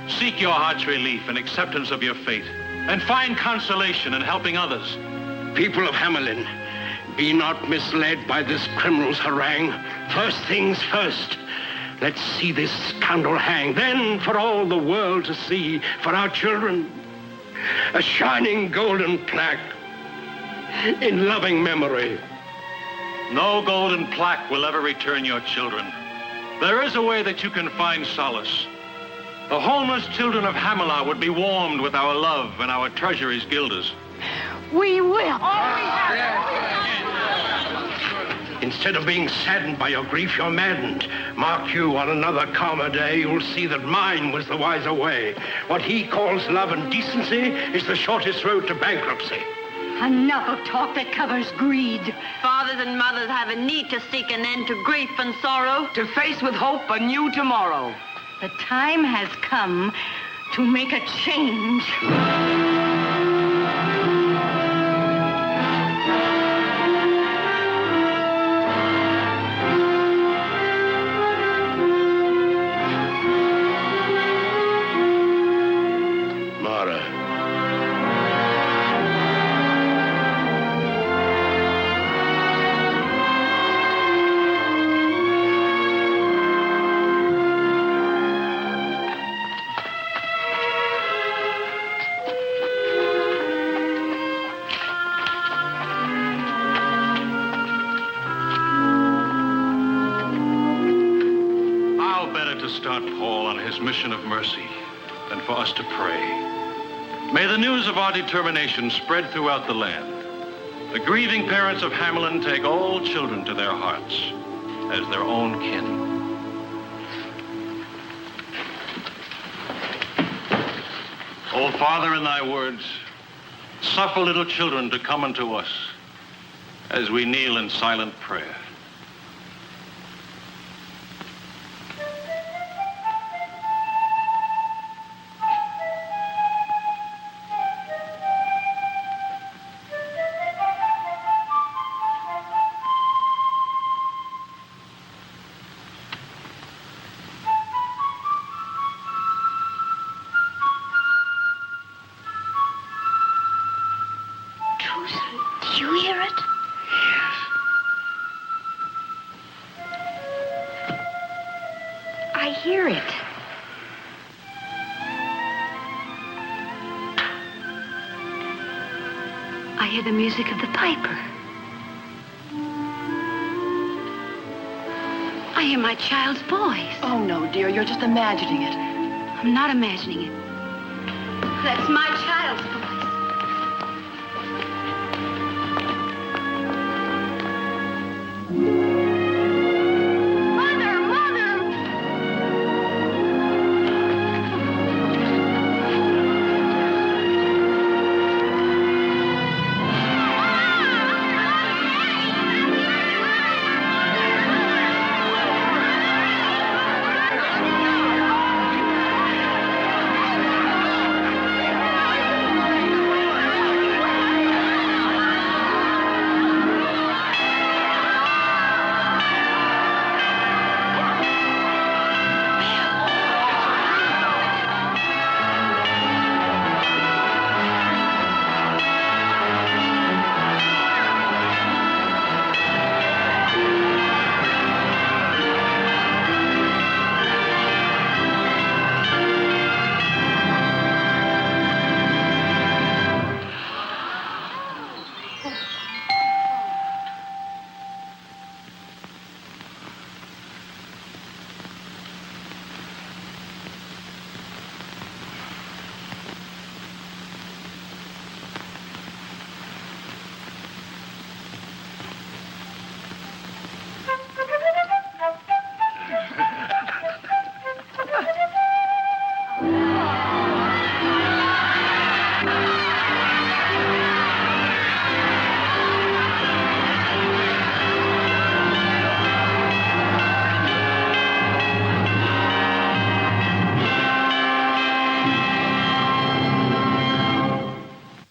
Seek your heart's relief and acceptance of your fate, and find consolation in helping others. People of Hamelin, be not misled by this criminal's harangue. First things first. Let's see this scoundrel hang. Then, for all the world to see, for our children, a shining golden plaque in loving memory. No golden plaque will ever return your children. There is a way that you can find solace. The homeless children of Hamelin would be warmed with our love and our treasuries guilders. We will. Instead of being saddened by your grief, you're maddened. Mark you, on another calmer day, you'll see that mine was the wiser way. What he calls love and decency is the shortest road to bankruptcy. Enough of talk that covers greed. Fathers and mothers have a need to seek an end to grief and sorrow. To face with hope a new tomorrow. The time has come to make a change. Mission of mercy than for us to pray. May the news of our determination spread throughout the land. The grieving parents of Hamelin take all children to their hearts as their own kin. O Father, in thy words, suffer little children to come unto us as we kneel in silent prayer. The music of the piper. I hear my child's voice. Oh, no, dear, you're just imagining it. I'm not imagining it. That's my child.